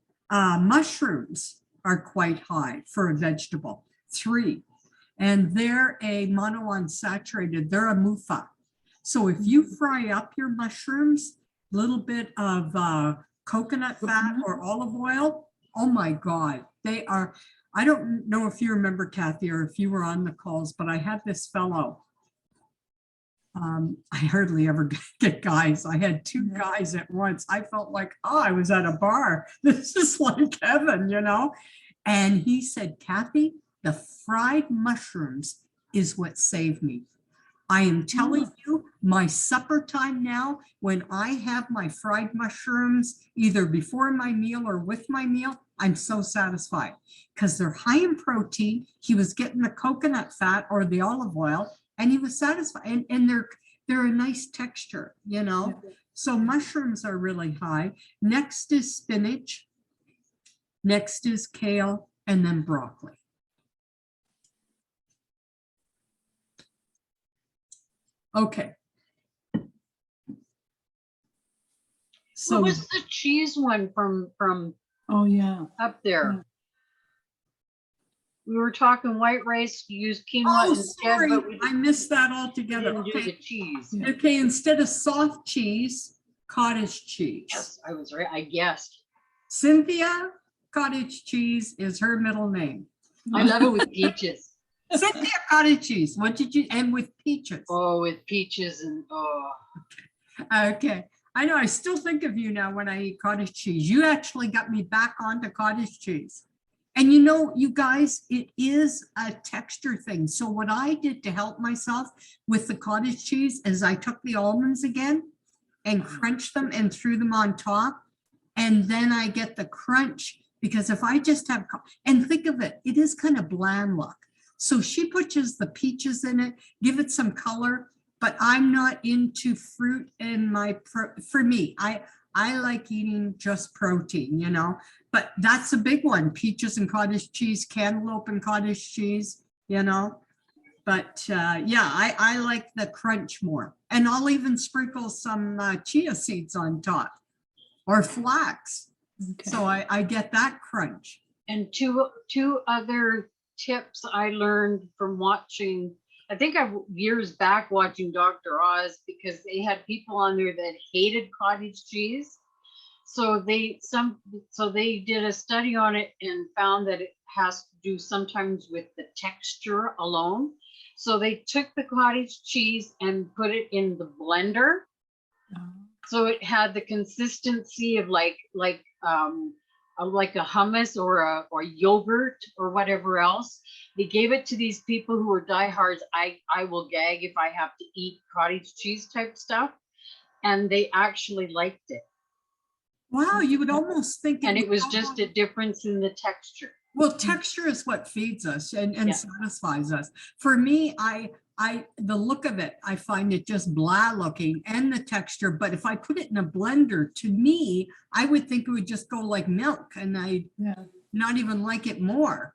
Mushrooms are quite high for a vegetable, 3. And they're a monounsaturated, they're a MUFA. So if you fry up your mushrooms, a little bit of coconut fat or olive oil, oh my God, they are, I don't know if you remember, Kathy, or if you were on the calls, but I had this fellow. I hardly ever get guys. I had 2 guys at once. I felt like, oh, I was at a bar. This is like heaven, you know? And he said, Kathy, the fried mushrooms is what saved me. I am telling you, my supper time now, when I have my fried mushrooms, either before my meal or with my meal, I'm so satisfied because they're high in protein. He was getting the coconut fat or the olive oil, and he was satisfied. And they're a nice texture, you know. So mushrooms are really high. Next is spinach. Next is kale, and then broccoli. Okay. So what was the cheese one from Oh, yeah. up there? Yeah. We were talking white rice, you use quinoa oh, instead, sorry, but we I missed that didn't altogether. do the Okay. cheese. Okay, instead of soft cheese, cottage cheese. Yes, I was right. I guessed. Cynthia, cottage cheese is her middle name. I love it with peaches. Cynthia, cottage cheese. What did you, and with peaches? Oh, with peaches and oh. Okay. I know, I still think of you now when I eat cottage cheese. You actually got me back onto cottage cheese. And you know, you guys, it is a texture thing. So what I did to help myself with the cottage cheese is I took the almonds again and crunched them and threw them on top. And then I get the crunch because if I just have, and think of it, it is kind of bland look. So she pushes the peaches in it, give it some color, but I'm not into fruit in my, for me, I like eating just protein, you know, but that's a big one. Peaches and cottage cheese, cantaloupe and cottage cheese, you know, but yeah, I like the crunch more. And I'll even sprinkle some chia seeds on top or flax. Okay. So I get that crunch. And two other tips I learned from watching, I think I years back watching Dr. Oz, because they had people on there that hated cottage cheese. So they did a study on it and found that it has to do sometimes with the texture alone. So they took the cottage cheese and put it in the blender. So it had the consistency of like a hummus or a yogurt or whatever else. They gave it to these people who were diehards. I will gag if I have to eat cottage cheese type stuff, and they actually liked it. Wow, you would almost think. And it was just a difference in the texture. Well, texture is what feeds us and Yeah. satisfies us. For me, the look of it, I find it just blah looking and the texture. But if I put it in a blender, to me, I would think it would just go like milk and I not even like it more.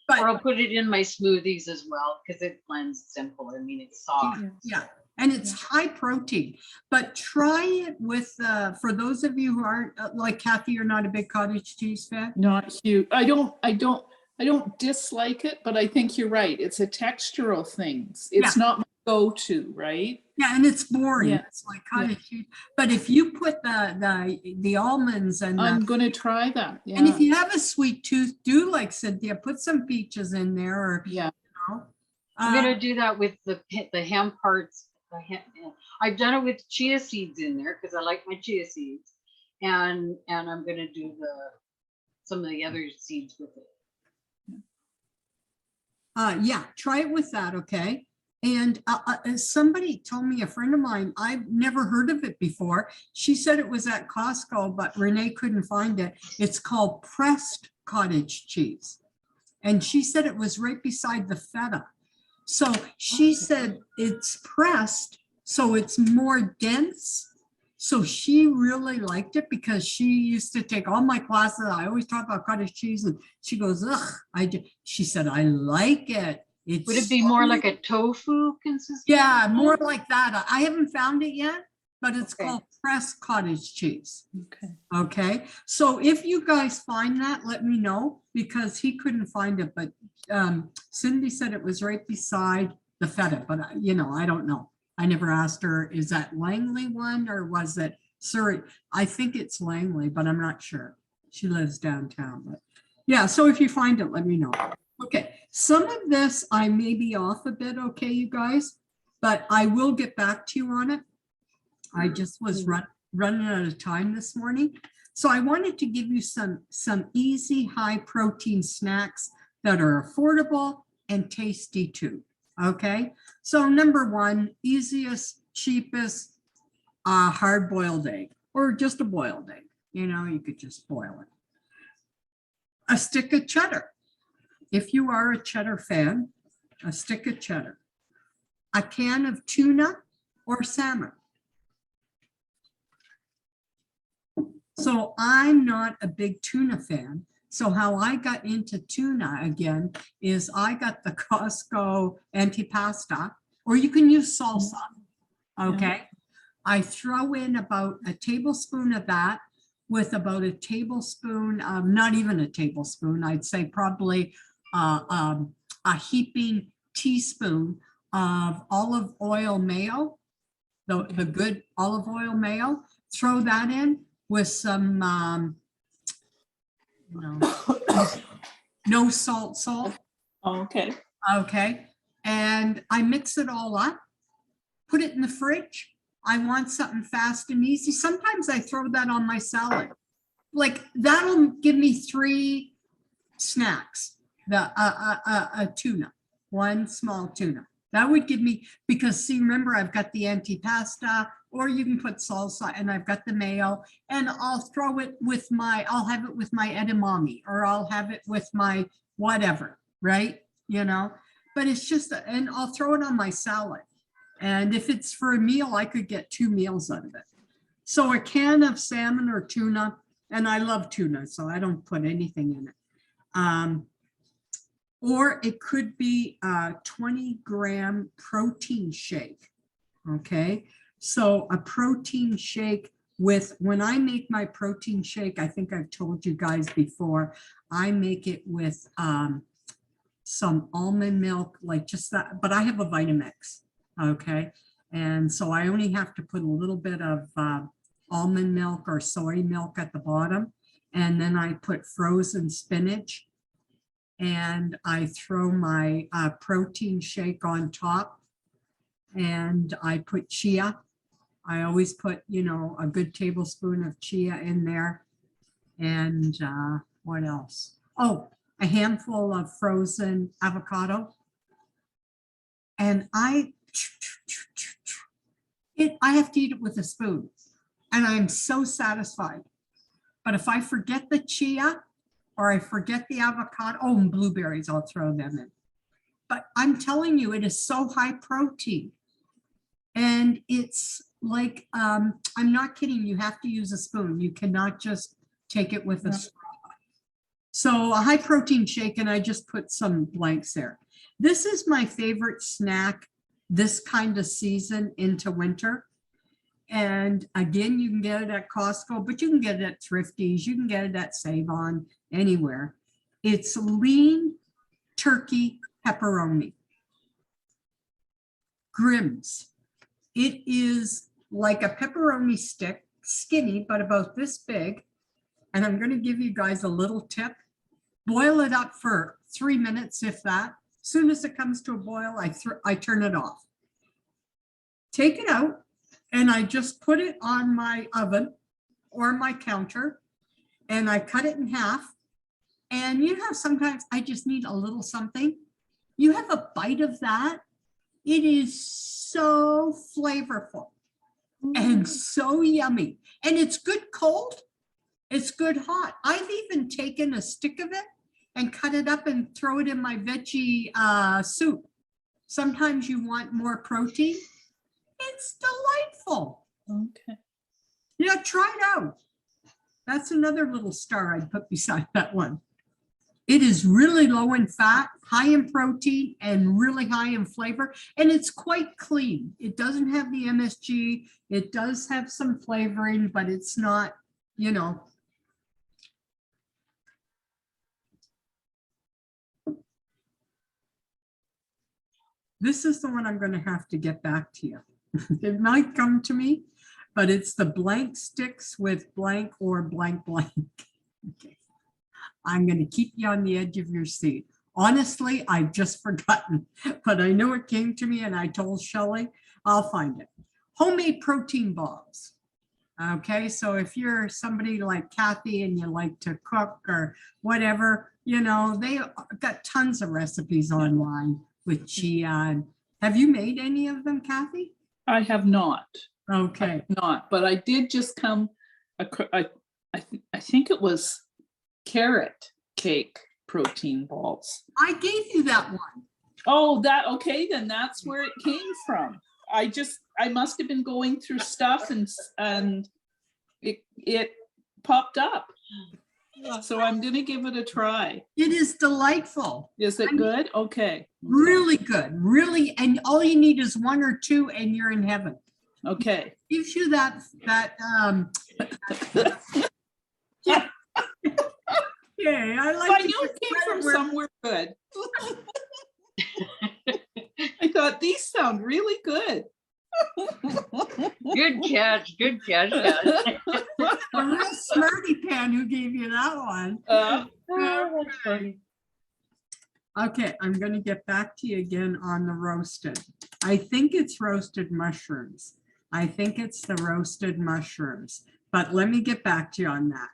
But Or I'll put it in my smoothies as well because it blends simple. I mean, it's soft. yeah, and it's high protein. But try it with for those of you who aren't like Kathy, you're not a big cottage cheese fan. Not huge. I don't dislike it, but I think you're right. It's a textural thing. It's not my go-to, right? Yeah, and it's boring. Yeah. It's like cottage cheese. But if you put the almonds and I'm going to try that. Yeah. and if you have a sweet tooth, do like Cynthia, put some peaches in there. Or Yeah. you know, I'm gonna do that with the hem parts. I've done it with chia seeds in there because I like my chia seeds, and I'm gonna do some of the other seeds with it. yeah, try it with that, okay? And somebody told me, a friend of mine, I've never heard of it before. She said it was at Costco, but Renee couldn't find it. It's called pressed cottage cheese. And she said it was right beside the feta. So she said it's pressed, so it's more dense. So she really liked it because she used to take all my classes. I always talk about cottage cheese, and she goes, ugh, she said, I like it. It's Would it be more like a tofu consistency? yeah, more like that. I haven't found it yet, but it's Okay. called pressed cottage cheese. Okay. Okay, so if you guys find that, let me know, because he couldn't find it, but Cindy said it was right beside the feta, but you know, I don't know. I never asked her, is that Langley one or was it Surrey? I think it's Langley, but I'm not sure. She lives downtown, but yeah, so if you find it, let me know. Okay, some of this I may be off a bit, okay, you guys, but I will get back to you on it. I just was running out of time this morning. So I wanted to give you some easy, high protein snacks that are affordable and tasty too, okay? So number one, easiest, cheapest, hard-boiled egg, or just a boiled egg. You know, you could just boil it. A stick of cheddar. If you are a cheddar fan, a stick of cheddar. A can of tuna or salmon. So I'm not a big tuna fan. So how I got into tuna again is I got the Costco antipasta, or you can use salsa, okay? I throw in about a tablespoon of that with about a tablespoon, not even a tablespoon, I'd say probably a heaping teaspoon of olive oil mayo, the good olive oil mayo. Throw that in with some, no salt. Oh, okay. Okay. And I mix it all up, put it in the fridge. I want something fast and easy. Sometimes I throw that on my salad. Like that'll give me 3 snacks. A tuna, one small tuna. That would give me, because see, remember, I've got the antipasta, or you can put salsa, and I've got the mayo, and I'll throw it with I'll have it with my edamame, or I'll have it with my whatever, right? You know, but it's just, and I'll throw it on my salad. And if it's for a meal, I could get 2 meals out of it. So a can of salmon or tuna, and I love tuna, so I don't put anything in it. Or it could be a 20-gram protein shake, okay? So a protein shake with, when I make my protein shake, I think I've told you guys before, I make it with some almond milk, like just that, but I have a Vitamix, okay? And so I only have to put a little bit of almond milk or soy milk at the bottom. And then I put frozen spinach, and I throw my protein shake on top, and I put chia. I always put, you know, a good tablespoon of chia in there. And what else? Oh, a handful of frozen avocado. And I have to eat it with a spoon, and I'm so satisfied. But if I forget the chia, or I forget the avocado, oh, and blueberries, I'll throw them in. But I'm telling you, it is so high protein. And it's like, I'm not kidding, you have to use a spoon. You cannot just take it with a straw. So a high protein shake, and I just put some blanks there. This is my favorite snack this kind of season into winter. And again, you can get it at Costco, but you can get it at Thrifties. You can get it at Save-On, anywhere. It's lean turkey pepperoni. Grimm's. It is like a pepperoni stick, skinny, but about this big. And I'm going to give you guys a little tip. Boil it up for 3 minutes, if that. As soon as it comes to a boil, I turn it off. Take it out, and I just put it on my oven or my counter, and I cut it in half. And you know, sometimes I just need a little something. You have a bite of that, It is so flavorful and so yummy. And it's good cold. It's good hot. I've even taken a stick of it and cut it up and throw it in my veggie soup. Sometimes you want more protein. It's delightful. Okay. Yeah, try it out. That's another little star I'd put beside that one. It is really low in fat, high in protein, and really high in flavor. And it's quite clean. It doesn't have the MSG. It does have some flavoring, but it's not, you know. This is the one I'm going to have to get back to you. It might come to me, but it's the blank sticks with blank or blank blank. Okay. I'm going to keep you on the edge of your seat. Honestly, I've just forgotten, but I know it came to me and I told Shelley, I'll find it. Homemade protein balls. Okay, so if you're somebody like Cathi and you like to cook or whatever, you know, they got tons of recipes online with chia. Have you made any of them, Cathi? I have not. Okay. Not, but I did just come, I think it was carrot cake protein balls. I gave you that one. Oh, that, okay, then that's where it came from. I must have been going through stuff and it popped up. So I'm gonna give it a try. It is delightful. Is it good? Okay. Really good, really, and all you need is one or two and you're in heaven. Okay. Gives you that yeah. Okay, I like I to knew it give came from credit where- somewhere good. I thought these sound really good. Good catch, good catch. A real smarty pan who gave you that one. Oh, that's funny. Okay, I'm going to get back to you again on the roasted. I think it's roasted mushrooms. I think it's the roasted mushrooms, but let me get back to you on that.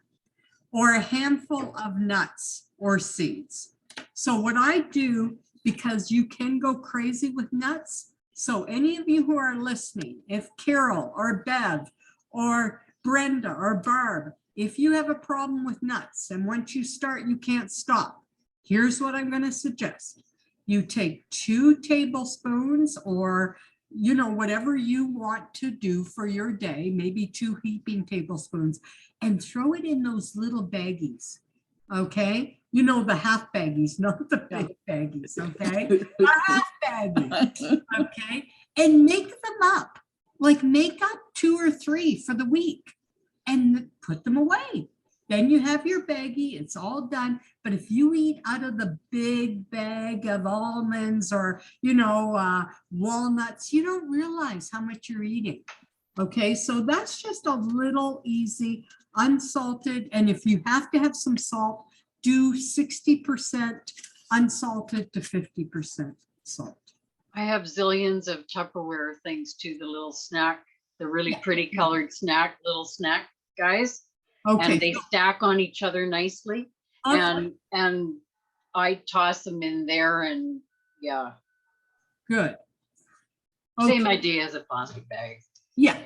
Or a handful of nuts or seeds. So what I do, because you can go crazy with nuts, so any of you who are listening, if Carol or Bev or Brenda or Barb, if you have a problem with nuts and once you start, you can't stop, here's what I'm going to suggest. You take 2 tablespoons or, you know, whatever you want to do for your day, maybe 2 heaping tablespoons, and throw it in those little baggies. Okay. You know, the half baggies, not the big baggies. Okay. The half baggies. Okay. And make them up, like make up 2 or 3 for the week and put them away. Then you have your baggie, it's all done. But if you eat out of the big bag of almonds or, you know, walnuts, you don't realize how much you're eating. Okay, so that's just a little easy, unsalted. And if you have to have some salt, do 60% unsalted to 50% salt. I have zillions of Tupperware things too, the little snack, the really pretty colored little snack guys. Okay. And they stack on each other nicely. Okay. And I toss them in there and yeah. Good. Same Okay. idea as a plastic bag. Yeah.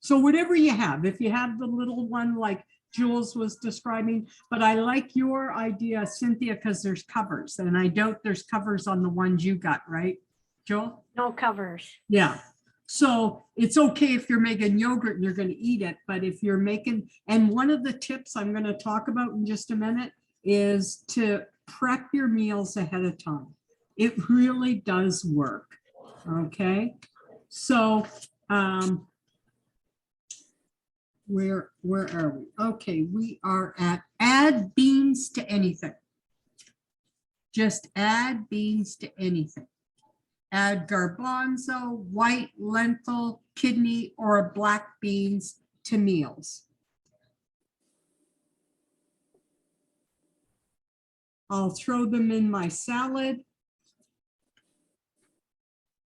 So whatever you have, if you have the little one like Jules was describing, but I like your idea, Cynthia, because there's covers and I doubt there's covers on the ones you got, right, Joel? No covers. Yeah. So it's okay if you're making yogurt and you're going to eat it, but if you're making, and one of the tips I'm going to talk about in just a minute is to prep your meals ahead of time. It really does work. Okay. So, where are we? Okay, we are at add beans to anything. Just add beans to anything. Add garbanzo, white lentil, kidney, or black beans to meals. I'll throw them in my salad.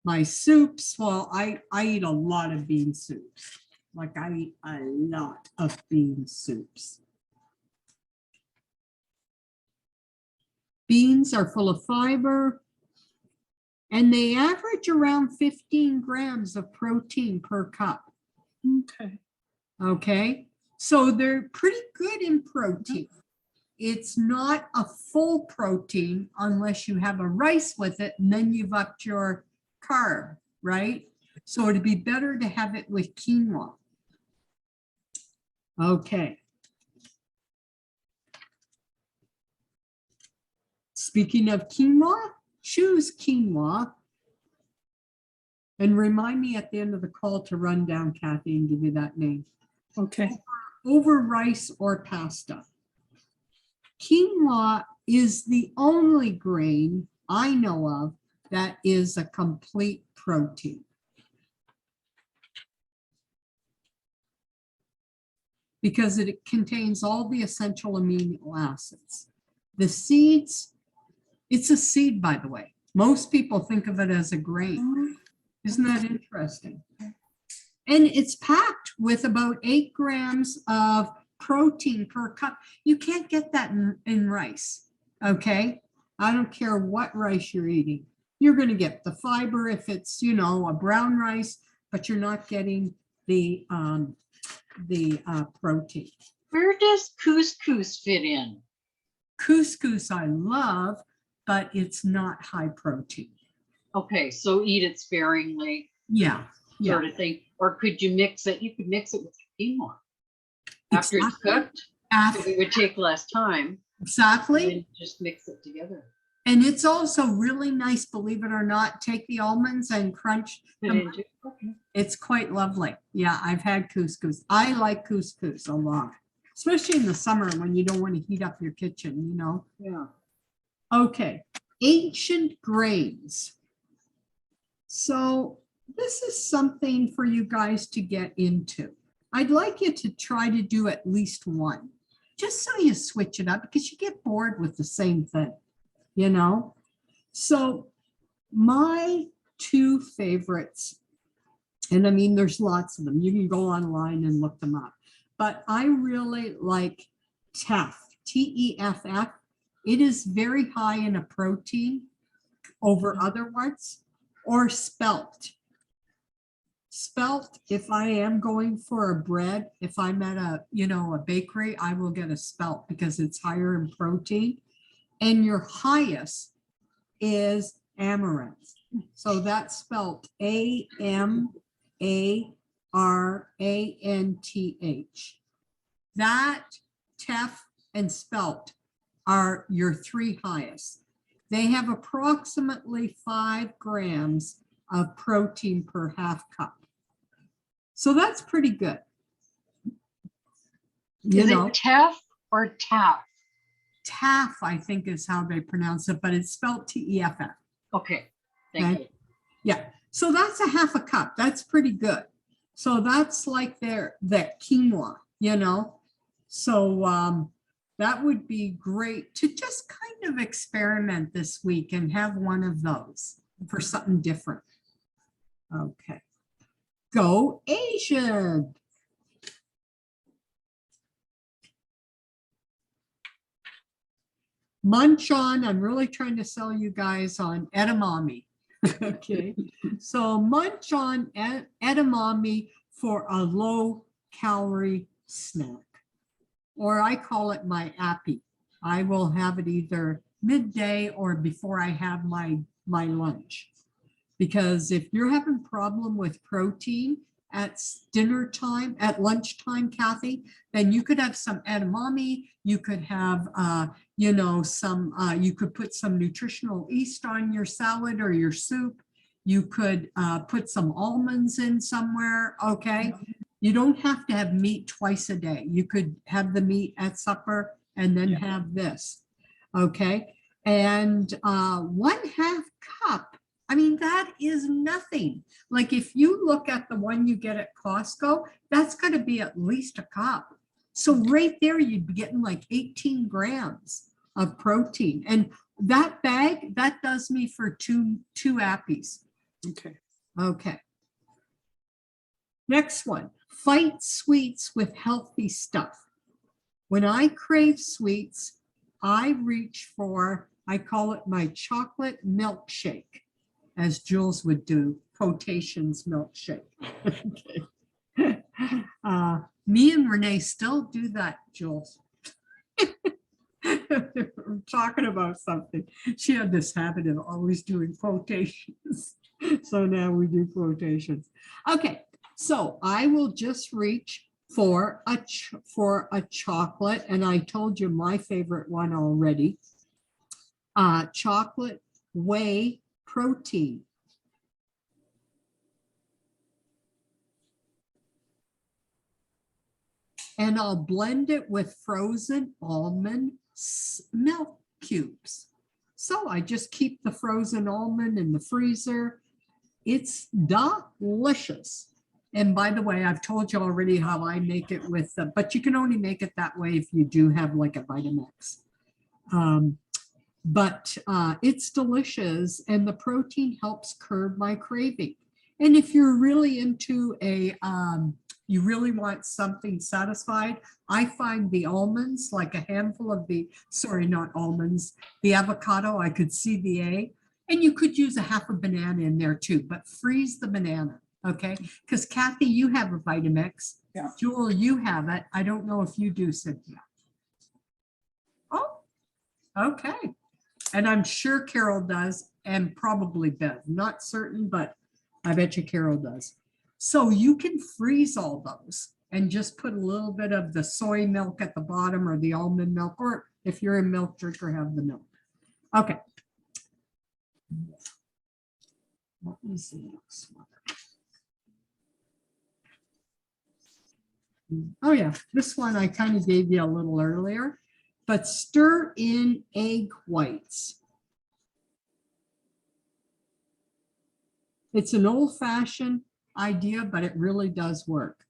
My soups, well, I eat a lot of bean soups. Like I eat a lot of bean soups. Beans are full of fiber. and they average around 15 grams of protein per cup. Okay. Okay, so they're pretty good in protein. It's not a full protein unless you have a rice with it, and then you've upped your carb, right? So it'd be better to have it with quinoa. Okay. Speaking of quinoa, choose quinoa. And remind me at the end of the call to run down, Kathy, and give you that name. Okay. Over rice or pasta. Quinoa is the only grain I know of that is a complete protein. Because it contains all the essential amino acids. The seeds, it's a seed, by the way. Most people think of it as a grain. Isn't that interesting? And it's packed with about 8 grams of protein per cup. You can't get that in rice, okay? I don't care what rice you're eating. You're going to get the fiber if it's, you know, a brown rice, but you're not getting the protein. Where does couscous fit in? Couscous I love, but it's not high protein. Okay, so eat it sparingly, Yeah, yeah. sort of thing. Or could you mix it? You could mix it with quinoa after it's Exactly. cooked. After, It would take less time. exactly. And just mix it together. And it's also really nice, believe it or not, take the almonds and crunch them. Okay. It's quite lovely. Yeah, I've had couscous. I like couscous a lot, especially in the summer when you don't want to heat up your kitchen, you know. Yeah. Okay, ancient grains. So this is something for you guys to get into. I'd like you to try to do at least one, just so you switch it up because you get bored with the same thing, you know? So my 2 favorites, and I mean, there's lots of them. You can go online and look them up, but I really like teff, T-E-F-F. It is very high in a protein over other ones, or spelt. Spelt, if I am going for a bread, if I'm at a, you know, a bakery, I will get a spelt because it's higher in protein. And your highest is amaranth. So that's spelt A-M-A-R-A-N-T-H. That, teff, and spelt are your 3 highest. They have approximately 5 grams of protein per half cup. So that's pretty good. You Is know, it teff or taf? teff, I think is how they pronounce it, but it's spelled T-E-F-F. Okay, thank Okay. you. Yeah, so that's a half a cup. That's pretty good. So that's like that quinoa, you know. So that would be great to just kind of experiment this week and have one of those for something different. Okay. Go Asian. Munch on, I'm really trying to sell you guys on edamame. Okay, so munch on edamame for a low calorie snack, or I call it my appy. I will have it either midday or before I have my lunch. Because if you're having problem with protein at dinner time, at lunchtime, Kathy, then you could have some edamame. You could have, you know, some, you could put some nutritional yeast on your salad or your soup. You could put some almonds in somewhere, okay? You don't have to have meat twice a day. You could have the meat at supper and then have this, okay? And 1/2 cup, I mean, that is nothing. Like if you look at the one you get at Costco, that's going to be at least a cup. So right there, you'd be getting like 18 grams of protein. And that bag, that does me for two appies. Okay. Okay. Next one, fight sweets with healthy stuff. When I crave sweets, I reach for, I call it my chocolate milkshake. as Jules would do, quotations milkshake. Okay. Me and Renee still do that, Jules. We're talking about something. She had this habit of always doing quotations. So now we do quotations. Okay, so I will just reach for a chocolate, and I told you my favorite one already. Chocolate whey protein. And I'll blend it with frozen almond milk cubes. So I just keep the frozen almond in the freezer. It's delicious. And by the way, I've told you already how I make it with, but you can only make it that way if you do have like a Vitamix. But it's delicious, and the protein helps curb my craving. And if you're really into you really want something satisfied, I find the almonds, like a handful of not almonds, the avocado, I could see the A, and you could use a half a banana in there too, but freeze the banana, okay? Because Kathy, you have a Vitamix. Yeah. Jewel, you have it. I don't know if you do, Cynthia. Oh, okay. And I'm sure Carol does, and probably Bev. Not certain, but I bet you Carol does. So you can freeze all those and just put a little bit of the soy milk at the bottom or the almond milk, or if you're a milk drinker, have the milk. Okay. What was the next one? Oh yeah, this one I kind of gave you a little earlier, but stir in egg whites. It's an old-fashioned idea, but it really does work.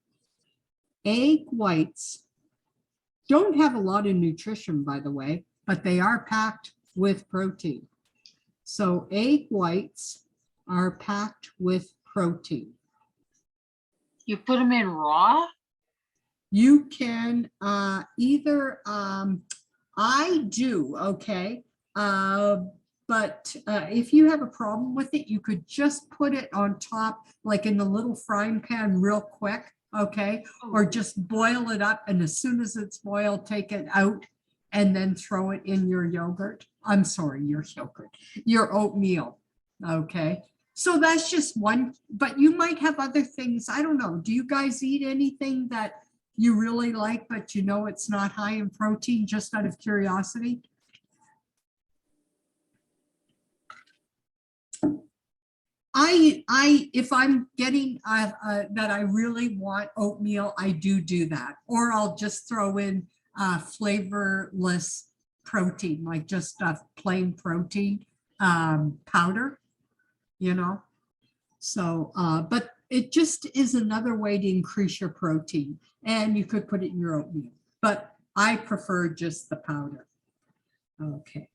Egg whites don't have a lot of nutrition, by the way, but they are packed with protein. So egg whites are packed with protein. You put them in raw? You can either, I do, okay. But if you have a problem with it, you could just put it on top, like in the little frying pan real quick, okay? Or just boil it up, and as soon as it's boiled, take it out and then throw it in your yogurt. I'm sorry, your yogurt, your oatmeal, okay? So that's just one, but you might have other things. I don't know. Do you guys eat anything that you really like, but you know it's not high in protein, just out of curiosity? If I'm getting that I really want oatmeal, I do that. Or I'll just throw in flavorless protein, like just plain protein powder, you know. So, but it just is another way to increase your protein, and you could put it in your oatmeal, but I prefer just the powder. Okay.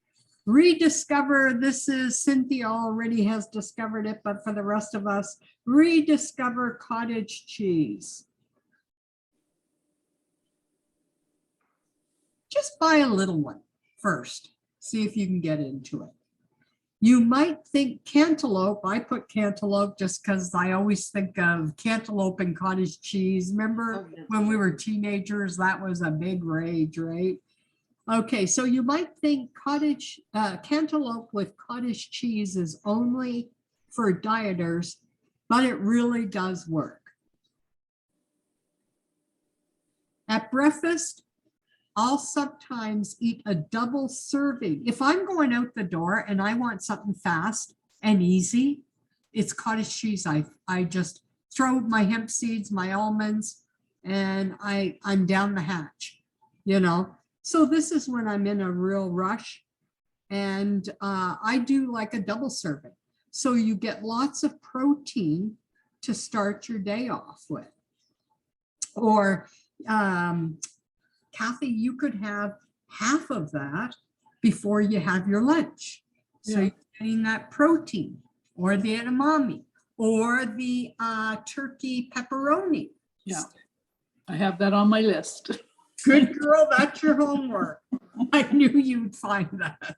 Rediscover, this is Cynthia already has discovered it, but for the rest of us, rediscover cottage cheese. Just buy a little one first, see if you can get into it. You might think cantaloupe. I put cantaloupe just because I always think of cantaloupe and cottage cheese. Remember when we were teenagers, that was a big rage, right? Okay, so you might think cantaloupe with cottage cheese is only for dieters, but it really does work. At breakfast, I'll sometimes eat a double serving. If I'm going out the door and I want something fast and easy, it's cottage cheese. I just throw my hemp seeds, my almonds, and I'm down the hatch, you know. So this is when I'm in a real rush, and I do like a double serving. So you get lots of protein to start your day off with. Or Kathy, you could have half of that before you have your lunch. So you're getting that protein, or the edamame, or the turkey pepperoni. Yeah, I have that on my list. Good girl, that's your homework. I knew you'd find that.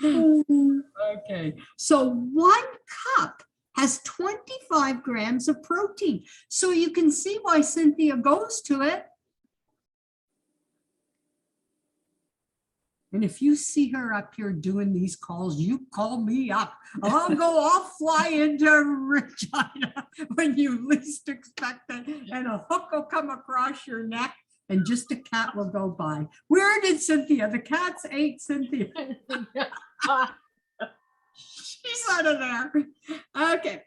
Okay, so 1 cup has 25 grams of protein. So you can see why Cynthia goes to it. And if you see her up here doing these calls, you call me up. I'll fly into Regina when you least expect it. And a hook will come across your neck and just a cat will go by. Where did Cynthia? The cats ate Cynthia. She's out of there. Okay.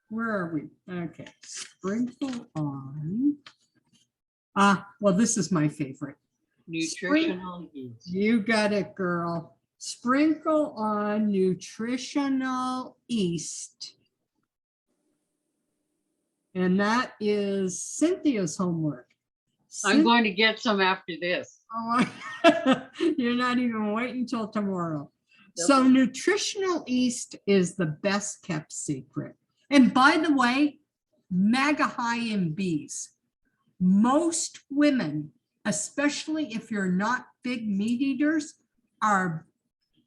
Where are we? Okay. Sprinkle on. Well, this is my favorite. Nutritional yeast. You got it, girl. Sprinkle on nutritional yeast. And that is Cynthia's homework. I'm going to get some after this. You're not even waiting until tomorrow. Yep. So nutritional yeast is the best kept secret. And by the way, mega high in B's. Most women, especially if you're not big meat eaters, are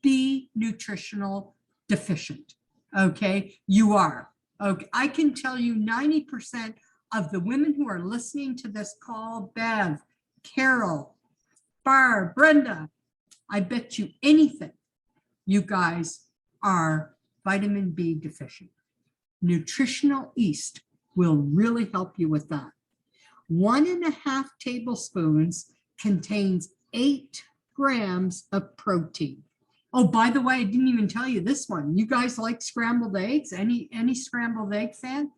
B nutritional deficient. Okay, you are. Okay, I can tell you 90% of the women who are listening to this call, Bev, Carol, Barb, Brenda, I bet you anything, you guys are vitamin B deficient. Nutritional yeast will really help you with that. 1.5 tablespoons contains 8 grams of protein. Oh, by the way, I didn't even tell you this one. You guys like scrambled eggs? Any scrambled egg fan?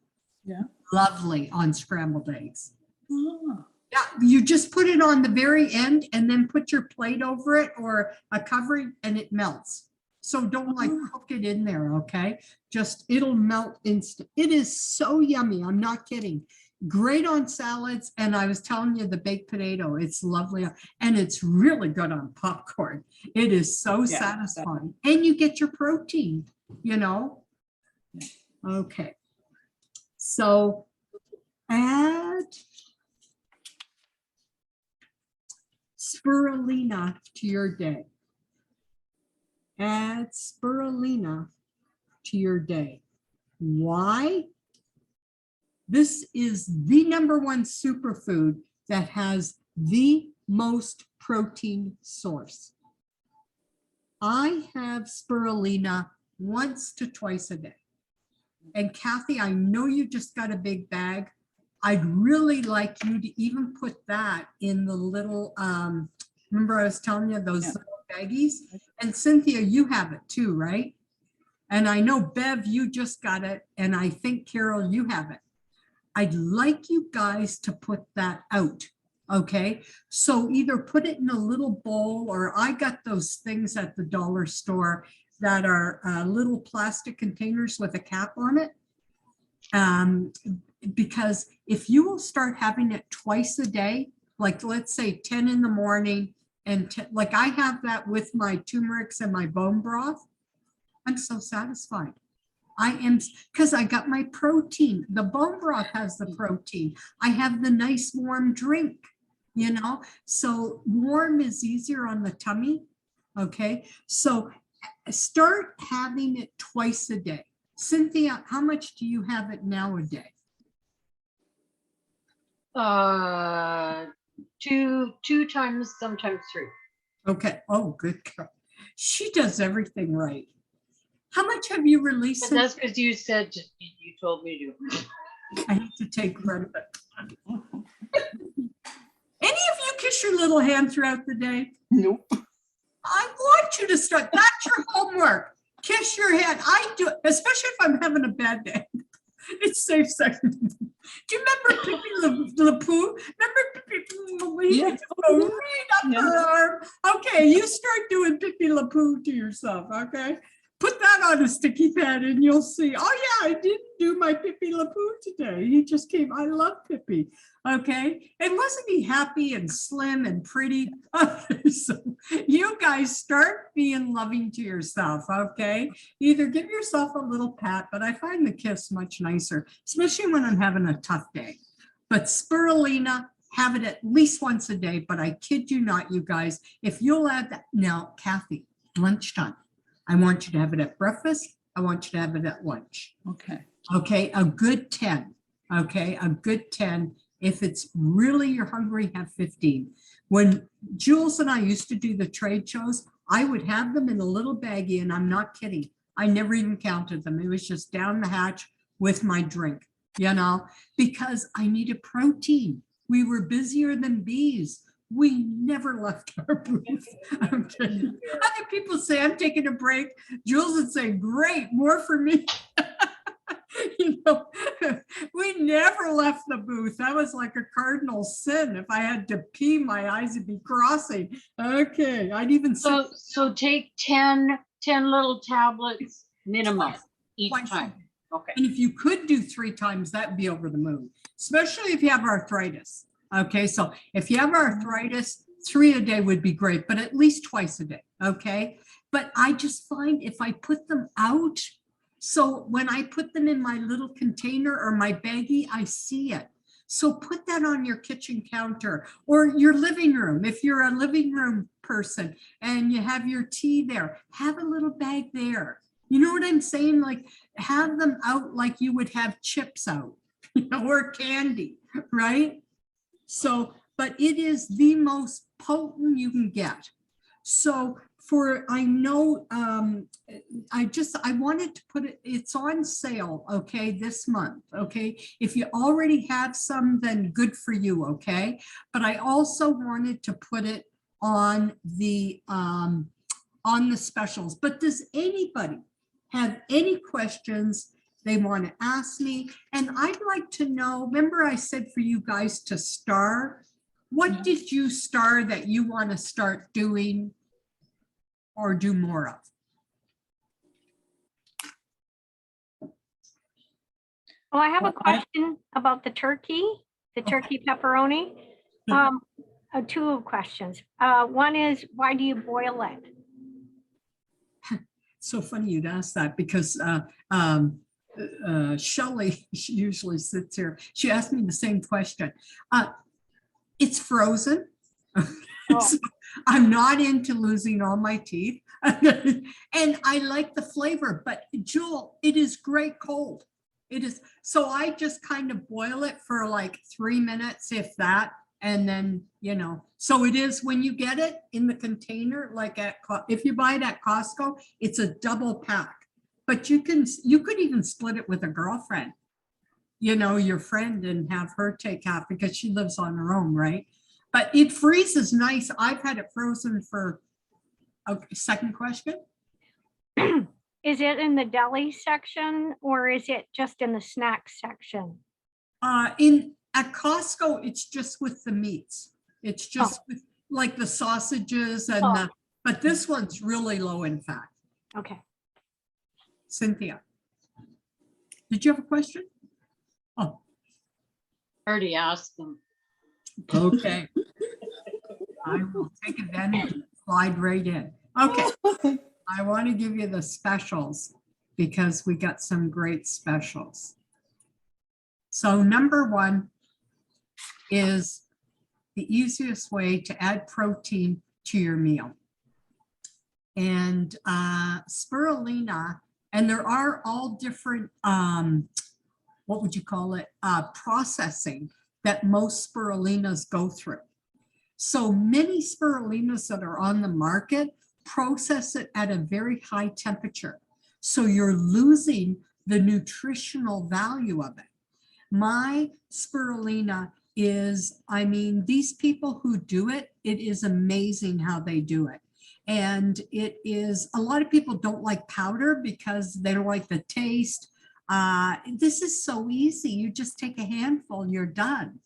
Yeah. Lovely on scrambled eggs. Oh. Yeah, you just put it on the very end and then put your plate over it or a covering and it melts. So don't like cook it in there, okay? Just it'll melt instant. It is so yummy. I'm not kidding. Great on salads. And I was telling you the baked potato, it's lovely. And it's really good on popcorn. It is so satisfying. And you get your protein, you know? Okay. So add spirulina to your day. Add spirulina to your day. Why? This is the #1 superfood that has the most protein source. I have spirulina once to twice a day. And Cathi, I know you just got a big bag. I'd really like you to even put that in the little, remember I was telling you those little baggies? And Cynthia, you have it too, right? And I know Bev, you just got it. And I think Carol, you have it. I'd like you guys to put that out, okay? So either put it in a little bowl, or I got those things at the dollar store that are little plastic containers with a cap on it. Because if you will start having it twice a day, like let's say 10 in the morning, and like I have that with my turmerics and my bone broth, I'm so satisfied. I am, because I got my protein. The bone broth has the protein. I have the nice warm drink, you know? So warm is easier on the tummy, okay? So start having it twice a day. Cynthia, how much do you have it now a day? Two times, sometimes 3. Okay. Oh, good girl. She does everything right. How much have you released? But that's because you said, you told me to. I hate to take credit. Any of you kiss your little hand throughout the day? Nope. I want you to start. That's your homework. Kiss your hand. I do, especially if I'm having a bad day. It's safe sex. Do you remember Pippi LaPoo? Remember Pippi LaPoo? Yeah. Right up her arm. Okay, you start doing Pippi LaPoo to yourself, okay? Put that on a sticky pad and you'll see. Oh yeah, I didn't do my Pippi LaPoo today. He just came. I love Pippi. Okay. And wasn't he happy and slim and pretty? Okay, so you guys start being loving to yourself. Okay. Either give yourself a little pat, but I find the kiss much nicer, especially when I'm having a tough day. But spirulina have it at least once a day, but I kid you not, you guys, if you'll add that, now, Kathy, lunchtime, I want you to have it at breakfast. I want you to have it at lunch. Okay. Okay, a good 10. Okay, a good 10. If it's really you're hungry, have 15. When Jules and I used to do the trade shows, I would have them in a little baggie, and I'm not kidding. I never even counted them. It was just down the hatch with my drink, you know, because I needed protein. We were busier than bees. We never left our booth. Okay. Other people say, I'm taking a break. Jules would say, great, more for me. You know, we never left the booth. That was like a cardinal sin. If I had to pee, my eyes would be crossing. Okay, I'd even So take 10 little tablets minimum each twice a time. day. Okay. And if you could do 3 times, that'd be over the moon, especially if you have arthritis. Okay, so if you have arthritis, 3 a day would be great, but at least twice a day. Okay, but I just find if I put them out, so when I put them in my little container or my baggie, I see it. So put that on your kitchen counter or your living room. If you're a living room person and you have your tea there, have a little bag there. You know what I'm saying? Like have them out like you would have chips out, you know, or candy, right? So, but it is the most potent you can get. So I know, I wanted to put it, it's on sale, okay, this month, okay? If you already have some, then good for you, okay? But I also wanted to put it on the specials. But does anybody have any questions they want to ask me? And I'd like to know, remember I said for you guys to star, what did you star that you want to start doing or do more of? Well, I have a Well, question about the turkey pepperoni. Two questions. One is, why do you boil it? So funny you'd ask that because Shelley, she usually sits here. She asked me the same question. It's frozen. So I'm not into losing all my teeth. And I like the flavor, but Jewel, it is great cold. It is. So I just kind of boil it for like 3 minutes, if that. And then, you know, so it is when you get it in the container, like if you buy it at Costco, it's a double pack, but you could even split it with a girlfriend, you know, your friend, and have her take half because she lives on her own, right? But it freezes nice. I've had it frozen for, okay, second question. Is it in the deli section or is it just in the snack section? At Costco, it's just with the meats. It's just with, like the sausages and but this one's really low in fat. Okay. Cynthia, did you have a question? Oh, I already asked them. okay. I will take advantage and slide right in. Okay. I want to give you the specials because we got some great specials. So number 1 is the easiest way to add protein to your meal. And spirulina, and there are all different, what would you call it, processing that most spirulinas go through. So many spirulinas that are on the market process it at a very high temperature. So you're losing the nutritional value of it. My spirulina is, I mean, these people who do it, it is amazing how they do it. And it is, a lot of people don't like powder because they don't like the taste. This is so easy. You just take a handful and you're done.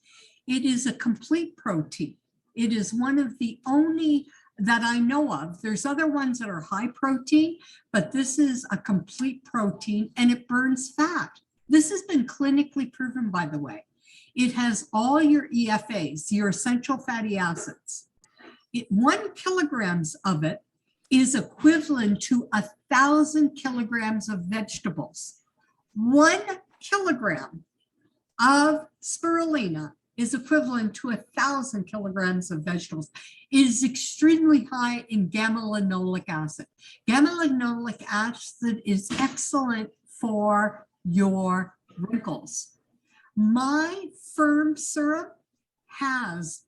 It is a complete protein. It is one of the only that I know of. There's other ones that are high protein, but this is a complete protein and it burns fat. This has been clinically proven, by the way. It has all your EFAs, your essential fatty acids. 1 kilogram of it is equivalent to 1,000 kilograms of vegetables. 1 kilogram of spirulina is equivalent to 1,000 kilograms of vegetables. It is extremely high in gamma-linolic acid. Gamma-linolic acid is excellent for your wrinkles. My firm serum has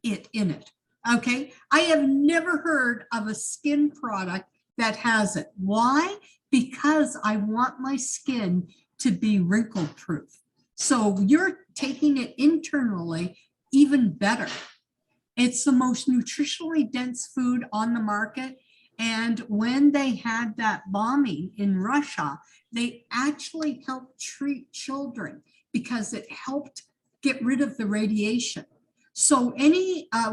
it in it. Okay, I have never heard of a skin product that has it. Why? Because I want my skin to be wrinkle proof. So you're taking it internally, even better. It's the most nutritionally dense food on the market. And when they had that bombing in Russia, they actually helped treat children because it helped get rid of the radiation. So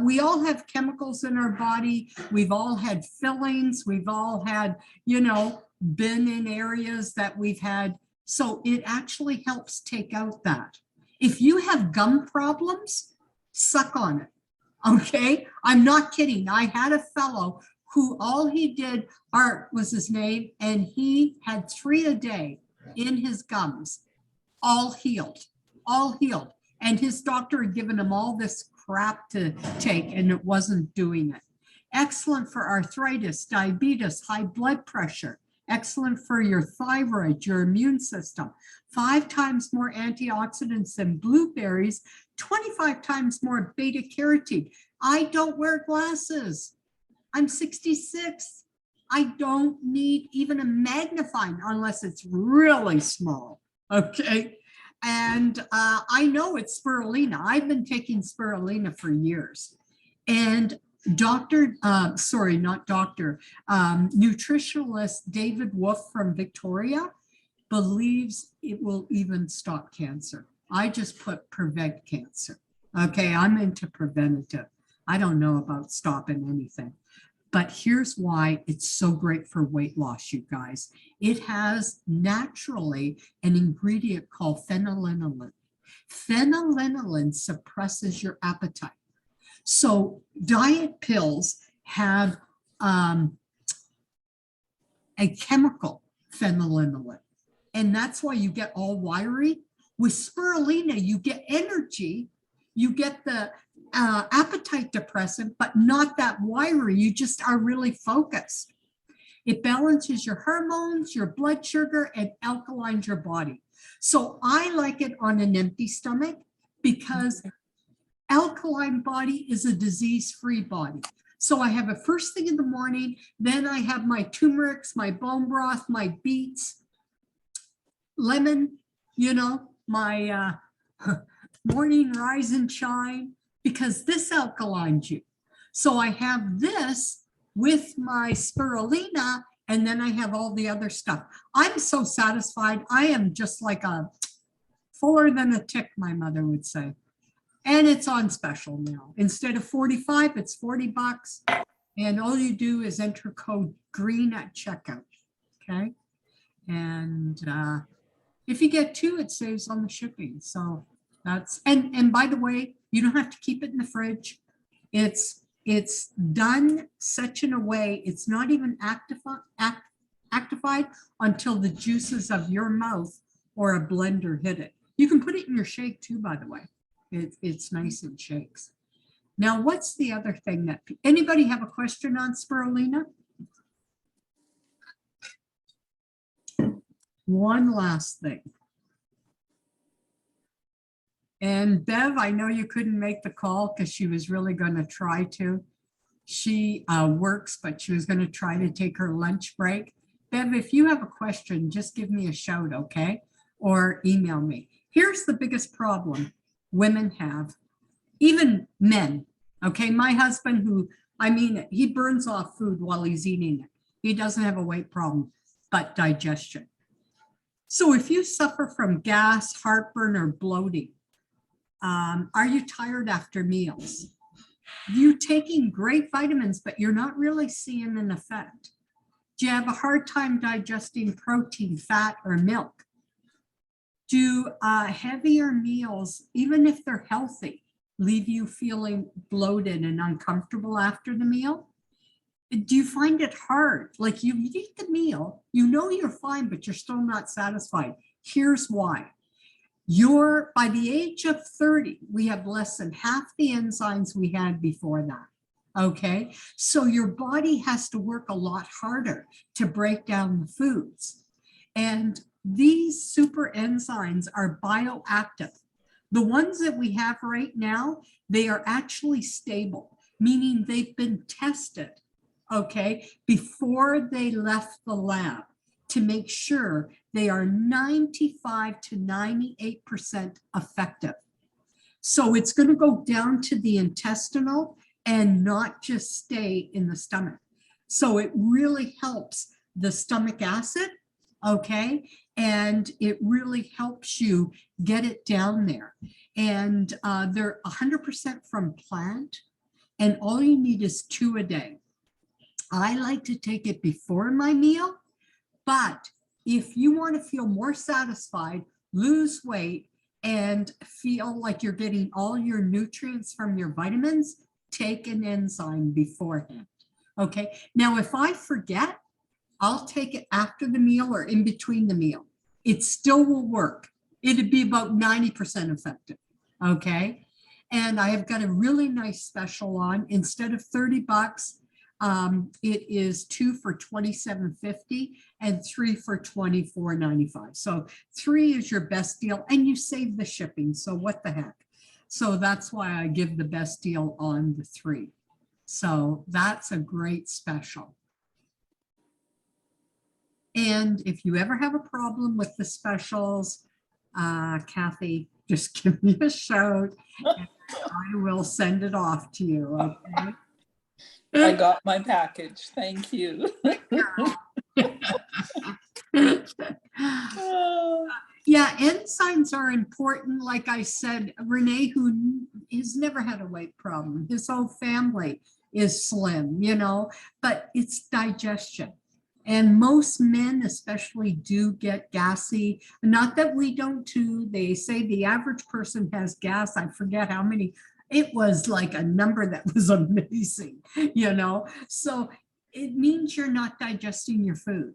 we all have chemicals in our body. We've all had fillings. We've all had, been in areas that we've had. So it actually helps take out that. If you have gum problems, suck on it. Okay. I'm not kidding. I had a fellow who all he did, Art was his name, and he had 3 a day in his gums, all healed. And his doctor had given him all this crap to take, and it wasn't doing it. Excellent for arthritis, diabetes, high blood pressure. Excellent for your thyroid, your immune system. 5 times more antioxidants than blueberries, 25 times more beta carotene. I don't wear glasses. I'm 66. I don't need even a magnifying unless it's really small. Okay. And I know it's spirulina. I've been taking spirulina for years. And nutritionalist David Wolf from Victoria believes it will even stop cancer. I just put prevent cancer. Okay, I'm into preventative. I don't know about stopping anything. But here's why it's so great for weight loss, you guys. It has naturally an ingredient called phenylalanine. Phenylalanine suppresses your appetite. So diet pills have a chemical phenylalanine, and that's why you get all wiry. With spirulina, you get energy, you get the appetite depressant, but not that wiry. You just are really focused. It balances your hormones, your blood sugar, and alkalines your body. So I like it on an empty stomach because alkaline body is a disease-free body. So I have it first thing in the morning, then I have my turmerics, my bone broth, my beets, lemon, my morning rise and shine, because this alkalines you. So I have this with my spirulina, and then I have all the other stuff. I'm so satisfied. I am just like a fuller than a tick, my mother would say. And it's on special now. Instead of 45, it's $40. And all you do is enter code GREEN at checkout. Okay. And if you get 2, it saves on the shipping. So that's, and by the way, you don't have to keep it in the fridge. It's done such in a way, it's not even actified until the juices of your mouth or a blender hit it. You can put it in your shake too, by the way. It's nice and shakes. Now, what's the other thing that, anybody have a question on spirulina? One last thing. And Bev, I know you couldn't make the call because she was really going to try to. She works, but she was going to try to take her lunch break. Bev, if you have a question, just give me a shout, okay? Or email me. Here's the biggest problem women have, even men, okay? My husband, he burns off food while he's eating it. He doesn't have a weight problem, but digestion. So if you suffer from gas, heartburn, or bloating, are you tired after meals? You're taking great vitamins, but you're not really seeing an effect. Do you have a hard time digesting protein, fat, or milk? Do heavier meals, even if they're healthy, leave you feeling bloated and uncomfortable after the meal? Do you find it hard? Like you eat the meal, you know you're fine, but you're still not satisfied. Here's why. by the age of 30, we have less than half the enzymes we had before that. Okay, so your body has to work a lot harder to break down the foods. And these super enzymes are bioactive. The ones that we have right now, they are actually stable, meaning they've been tested, okay, before they left the lab to make sure they are 95 to 98% effective. So it's going to go down to the intestinal and not just stay in the stomach. So it really helps the stomach acid, okay? And it really helps you get it down there. And they're 100% from plant, and all you need is 2 a day. I like to take it before my meal, but if you want to feel more satisfied, lose weight, and feel like you're getting all your nutrients from your vitamins, take an enzyme beforehand. Okay, now if I forget, I'll take it after the meal or in between the meal. It still will work. It'd be about 90% effective. Okay, and I have got a really nice special on. Instead of $30, it is 2 for $27.50 and 3 for $24.95. So 3 is your best deal, and you save the shipping. So what the heck? So that's why I give the best deal on the 3. So that's a great special. And if you ever have a problem with the specials, Cathi, just give me a shout and I will send it off to you. Okay. I got my package. Thank you. Yeah, enzymes are important. Like I said, Renee, who has never had a weight problem, his whole family is slim, you know, but it's digestion. And most men especially do get gassy. Not that we don't too. They say the average person has gas. I forget how many. It was like a number that was amazing, you know. So it means you're not digesting your food.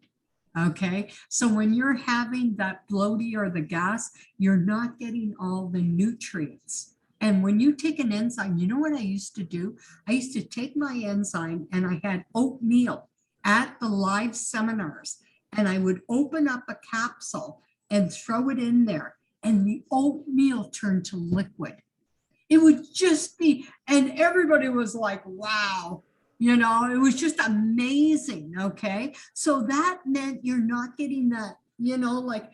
Okay, so when you're having that bloating or the gas, you're not getting all the nutrients. And when you take an enzyme, you know what I used to do? I used to take my enzyme and I had oatmeal at the live seminars, and I would open up a capsule and throw it in there, and the oatmeal turned to liquid. It would just be, and everybody was like, wow. You know, it was just amazing. Okay. So that meant you're not getting that, you know, like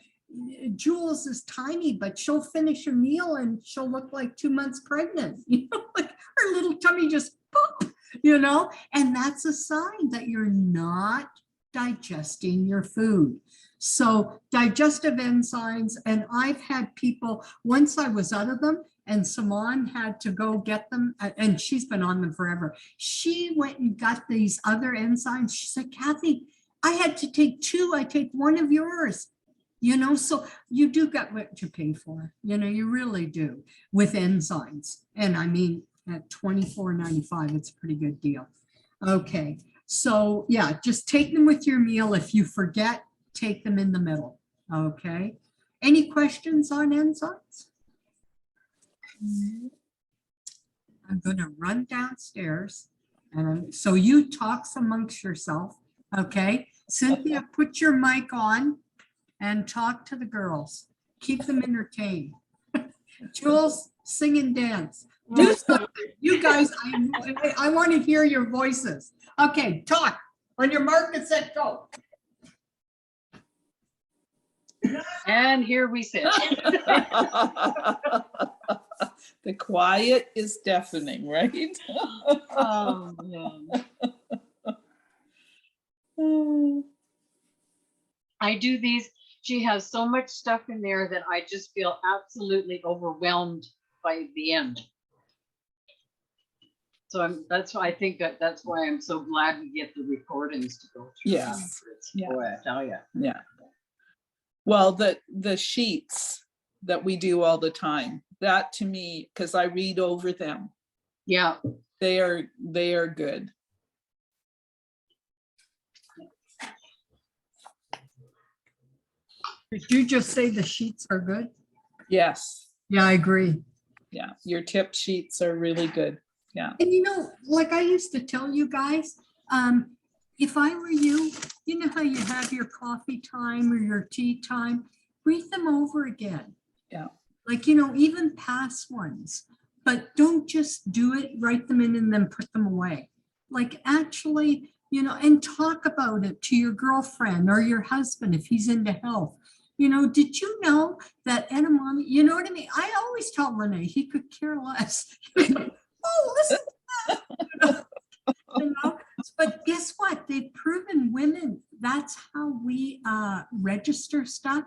Jules is tiny, but she'll finish a meal and she'll look like 2 months pregnant, you know, like her little tummy just pop, you know, and that's a sign that you're not digesting your food. So digestive enzymes, and I've had people, once I was out of them, and Simone had to go get them, and she's been on them forever. She went and got these other enzymes. She said, Cathi, I had to take 2. I take 1 of yours. You know, so you do get what you pay for. You know, you really do with enzymes. And I mean, at $24.95, it's a pretty good deal. Okay, so yeah, just take them with your meal. If you forget, take them in the middle. Okay. Any questions on enzymes? I'm going to run downstairs, and so you talk amongst yourself. Okay, Cynthia, put your mic on and talk to the girls. Keep them entertained. Jules, sing and dance. Do something. You guys, I want to hear your voices. Okay, talk. On your mark and set, go. And here we sit. The quiet is deafening, right? Oh, man. I do these. She has so much stuff in there that I just feel absolutely overwhelmed by the end. So that's why I think that's why I'm so glad we get the recordings to go through. Yes. Yeah. Boy, I tell you. Yeah. Well, the sheets that we do all the time, that to me, because I read over them. Yeah. They are good. Did you just say the sheets are good? Yes. Yeah, I agree. Yeah. Your tip sheets are really good. Yeah. And like I used to tell you guys, if I were you, you know how you have your coffee time or your tea time, read them over again. Yeah. Like, even past ones, but don't just do it, write them in and then put them away. Like actually, and talk about it to your girlfriend or your husband if he's into health. Did you know that edamame, you know what I mean? I always tell Renee, he could care less. Oh, listen to that. But guess what? They've proven women, that's how we register stuff,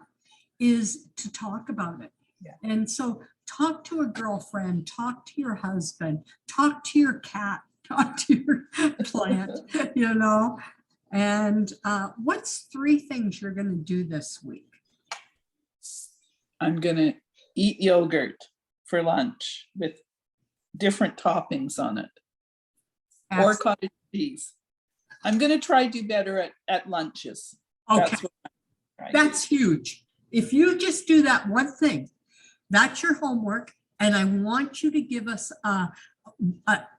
is to talk about it. Yeah. And so talk to a girlfriend, talk to your husband, talk to your cat, talk to your plant, And what's 3 things you're going to do this week? I'm going to eat yogurt for lunch with different toppings on it. Or cottage cheese. I'm going to try to do better at lunches. Okay. That's huge. If you just do that one thing, that's your homework. And I want you to give us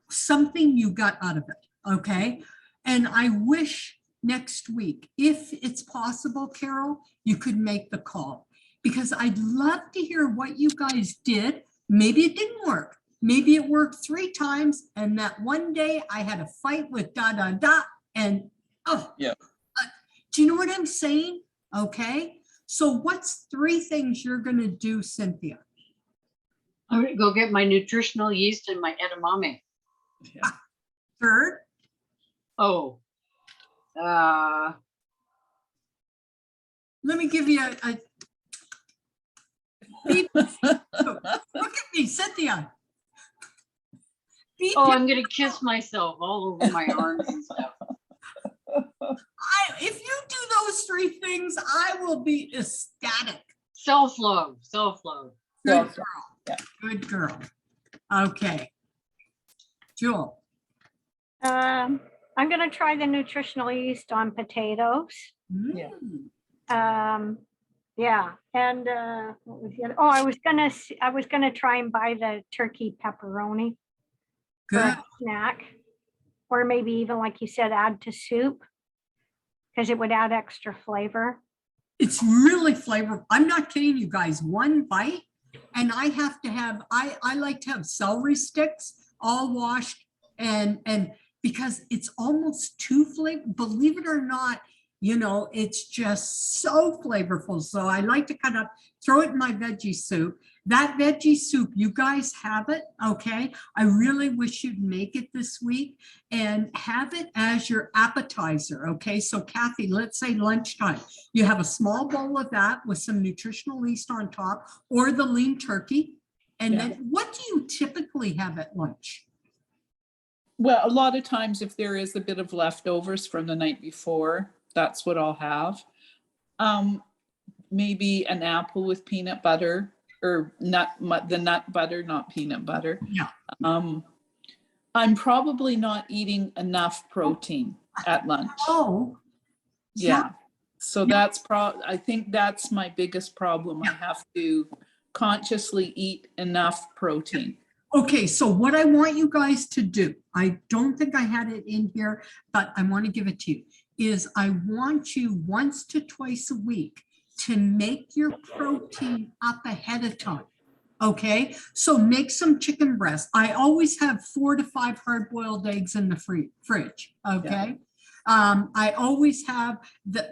something you got out of it. Okay. And I wish next week, if it's possible, Carol, you could make the call, because I'd love to hear what you guys did. Maybe it didn't work. Maybe it worked 3 times, and that one day I had a fight with and yeah. Do you know what I'm saying? Okay. So what's 3 things you're going to do, Cynthia? I'm going to go get my nutritional yeast and my edamame. Yeah. Third? Oh, Let me give you a look at me, Cynthia. I'm going to kiss myself all over my arms and stuff. If you do those 3 things, I will be ecstatic. Self-love. Good girl. Yeah. Good girl. Okay. Jewel. I'm going to try the nutritional yeast on potatoes. Yeah. Yeah. And what was the other? Oh, I was gonna try and buy the turkey pepperoni for Good. a snack, or maybe even, like you said, add to soup, because it would add extra flavor. It's really flavorful. I'm not kidding you guys. One bite, and I have to have, I like to have celery sticks all washed, and because it's almost too flavorful, believe it or not, it's just so flavorful. So I like to cut up, throw it in my veggie soup. That veggie soup, you guys have it, okay? I really wish you'd make it this week and have it as your appetizer, okay? So Cathi, let's say lunchtime, you have a small bowl of that with some nutritional yeast on top, or the lean turkey. And then what do you typically have at lunch? Well, a lot of times if there is a bit of leftovers from the night before, that's what I'll have. Maybe an apple with peanut butter, or the nut butter, not peanut butter. Yeah. I'm probably not eating enough protein at lunch. Oh. Yeah. So that's I think that's my biggest problem. I have to consciously eat enough protein. Okay, so what I want you guys to do, I don't think I had it in here, but I want to give it to you, is I want you once to twice a week to make your protein up ahead of time. Okay, so make some chicken breast. I always have 4 to 5 hard-boiled eggs in the fridge. Okay. I always have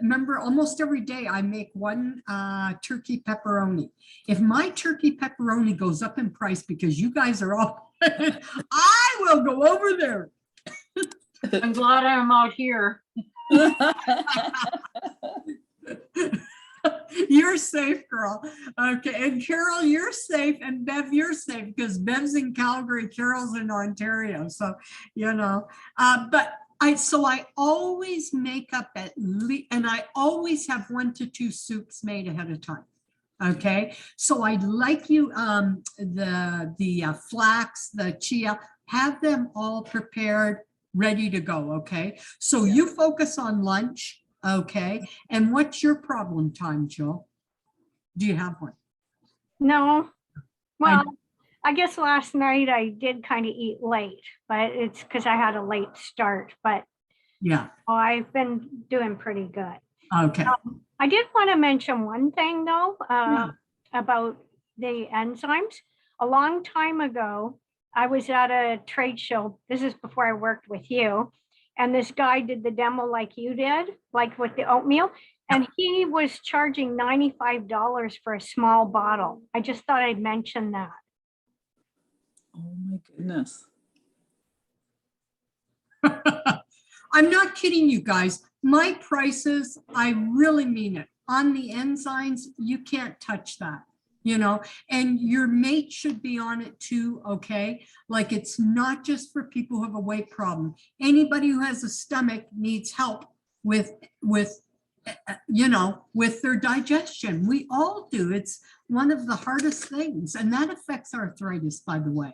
remember, almost every day I make 1 turkey pepperoni. If my turkey pepperoni goes up in price because you guys are all, I will go over there. I'm glad I'm out here. You're safe, girl. Okay, and Carol, you're safe, and Bev, you're safe, because Bev's in Calgary, Carol's in Ontario. So, but I always make up at least, and I always have 1 to 2 soups made ahead of time. Okay, so I'd like you, the flax, the chia, have them all prepared, ready to go. Okay, so you focus on lunch. Okay, and what's your problem time, Jill? Do you have one? No, well, I guess last night I did kind of eat late, but it's because I had a late start, but Yeah, I've been doing pretty good. okay. I did want to mention one thing though, Yeah. about the enzymes. A long time ago, I was at a trade show. This is before I worked with you. And this guy did the demo like you did, like with the oatmeal. And he was charging $95 for a small bottle. I just thought I'd mention that. Oh my goodness. I'm not kidding you guys. My prices, I really mean it. On the enzymes, you can't touch that, you know, and your mate should be on it too, okay? Like it's not just for people who have a weight problem. Anybody who has a stomach needs help with you know, with their digestion. We all do. It's one of the hardest things, and that affects arthritis, by the way.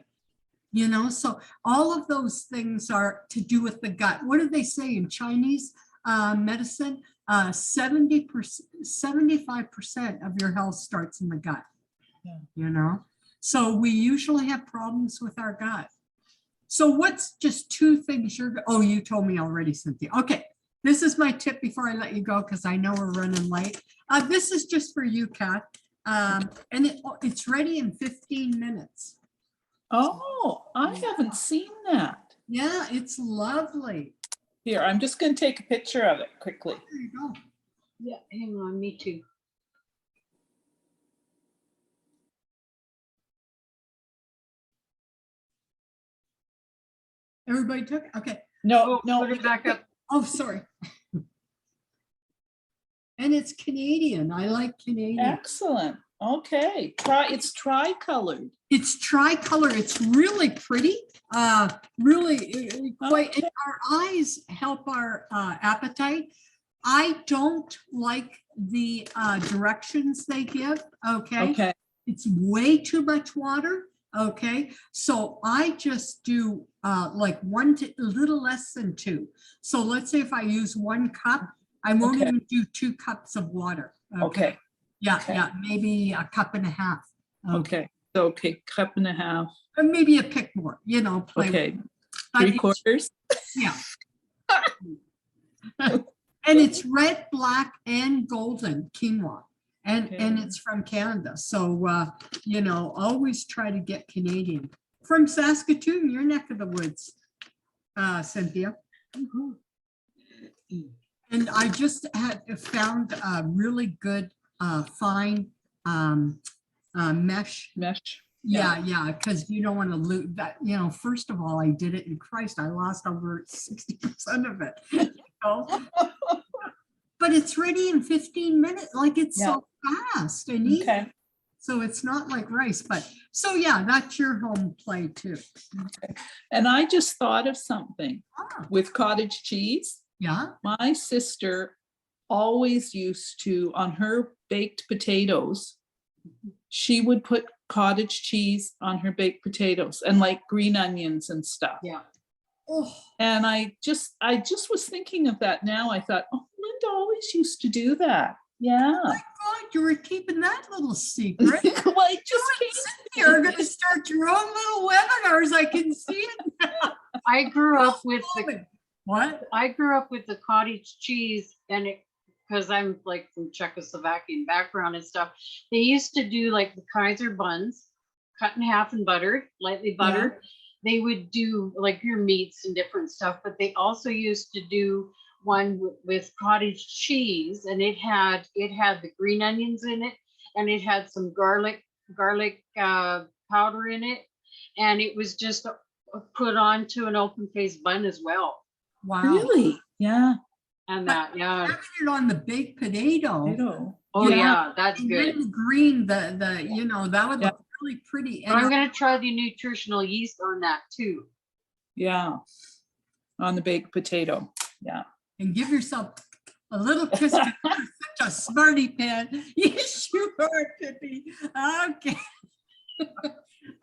You know, so all of those things are to do with the gut. What do they say in Chinese medicine? 70%, 75% of your health starts in the gut. Yeah. You know, so we usually have problems with our gut. So what's just two things oh, you told me already, Cynthia. Okay, this is my tip before I let you go because I know we're running late. This is just for you, Kat, and it's ready in 15 minutes. Oh, I haven't seen that. Yeah, it's lovely. Here, I'm just going to take a picture of it quickly. There you go. Yeah, hang on, me too. Everybody took, okay. No, Oh, no. put it back up. Oh, sorry. And it's Canadian. I like Canadian. Excellent. Okay. It's tri-colored. It's tricolor. It's really pretty. Really quite. Okay. And our eyes help our appetite. I don't like the directions they give. Okay. Okay. It's way too much water. Okay. So I just do like a little less than 2. So let's say if I use 1 cup, I won't Okay. even do 2 cups of water. Okay. Yeah. Okay. Yeah. Maybe a cup and a half. Okay. So, okay, cup and a half. Or maybe a pick more, you know, play with Okay. it. But it's- 3/4. Yeah. And it's red, black, and golden quinoa. And Okay. it's from Canada. So, you know, always try to get Canadian. From Saskatoon, your neck of the woods, Cynthia. And I just had found a really good, fine mesh. Mesh. Yeah, because you don't want to lose that. You know, first of all, I did it in Christ. I lost over 60% of it. You know? But it's ready in 15 minutes. Like it's so fast and easy. Okay. So it's not like rice, but so yeah, that's your home play too. Okay. And I just thought of something Ah, with cottage cheese. yeah. My sister always used to, on her baked potatoes, she would put cottage cheese on her baked potatoes and like green onions and stuff. Yeah. Oh, And I just was thinking of that now. I thought, oh, Linda always used to do that. Yeah. my God, you were keeping that little secret. Well, it just came. You're going to start your own little webinars. I can see it now. I grew up with the What? I grew up with the cottage cheese, and it, because I'm like from Czechoslovakian background and stuff, they used to do like the Kaiser buns, cut in half and buttered, lightly buttered. They would do like your meats and different stuff, but they also used to do one with cottage cheese, and it had the green onions in it, and it had some garlic powder in it, and it was just put onto an open faced bun as well. Wow. Really? Yeah. And that, yeah. Having it on the baked potato. Potato. Oh Yeah. yeah, that's And good. then the green, the you know, that would look really pretty. But I'm gonna try the nutritional yeast on that too. Yeah. On the baked potato. Yeah. And give yourself a little kiss. You're such a smarty pan. Yes, you are, Pippi. Okay.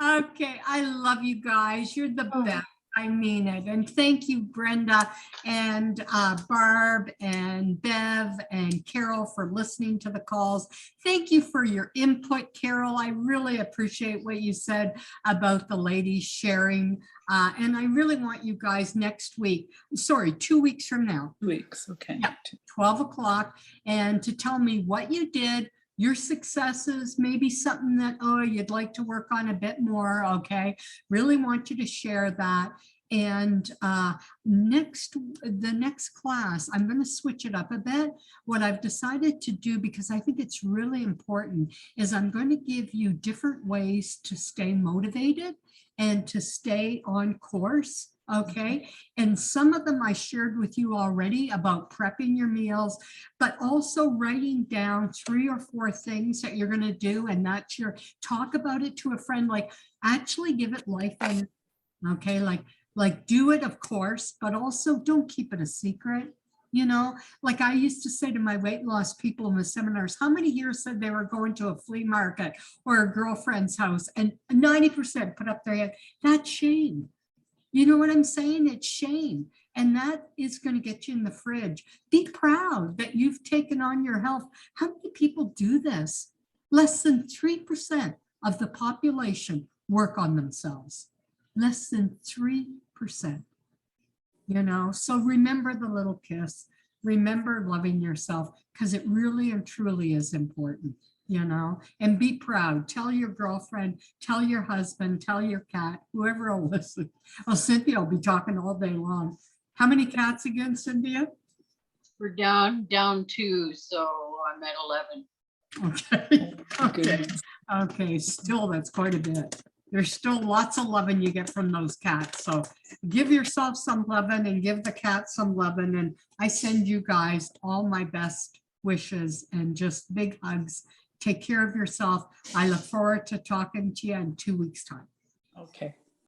Okay. I love you guys. You're the best. I mean it. And thank you, Brenda and Barb and Bev and Carol for listening to the calls. Thank you for your input, Carol. I really appreciate what you said about the ladies sharing. And I really want you guys next week, sorry, 2 weeks from now. 2 weeks, okay. Yeah, 12 o'clock, and to tell me what you did, your successes, maybe something that, oh, you'd like to work on a bit more, okay? Really want you to share that. And the next class, I'm going to switch it up a bit. What I've decided to do, because I think it's really important, is I'm going to give you different ways to stay motivated and to stay on course. Okay. And some of them I shared with you already about prepping your meals, but also writing down 3 or 4 things that you're going to do. And that's your talk about it to a friend, like actually give it life. And okay. Like do it, of course, but also don't keep it a secret. You know, like I used to say to my weight loss people in the seminars, how many here said they were going to a flea market or a girlfriend's house, and 90% put up their hand? That's shame. You know what I'm saying? It's shame. And that is going to get you in the fridge. Be proud that you've taken on your health. How many people do this? Less than 3% of the population work on themselves. Less than 3%. You know, so remember the little kiss. Remember loving yourself, because it really and truly is important. You know, and be proud. Tell your girlfriend, tell your husband, tell your cat, whoever will listen. Oh, Cynthia will be talking all day long. How many cats again, Cynthia? We're down 2, so I'm at 11. Okay. Okay. Still, that's quite a bit. There's still lots of loving you get from those cats. So give yourself some loving and give the cat some loving. And I send you guys all my best wishes and just big hugs. Take care of yourself. I look forward to talking to you in 2 weeks' time. Okay.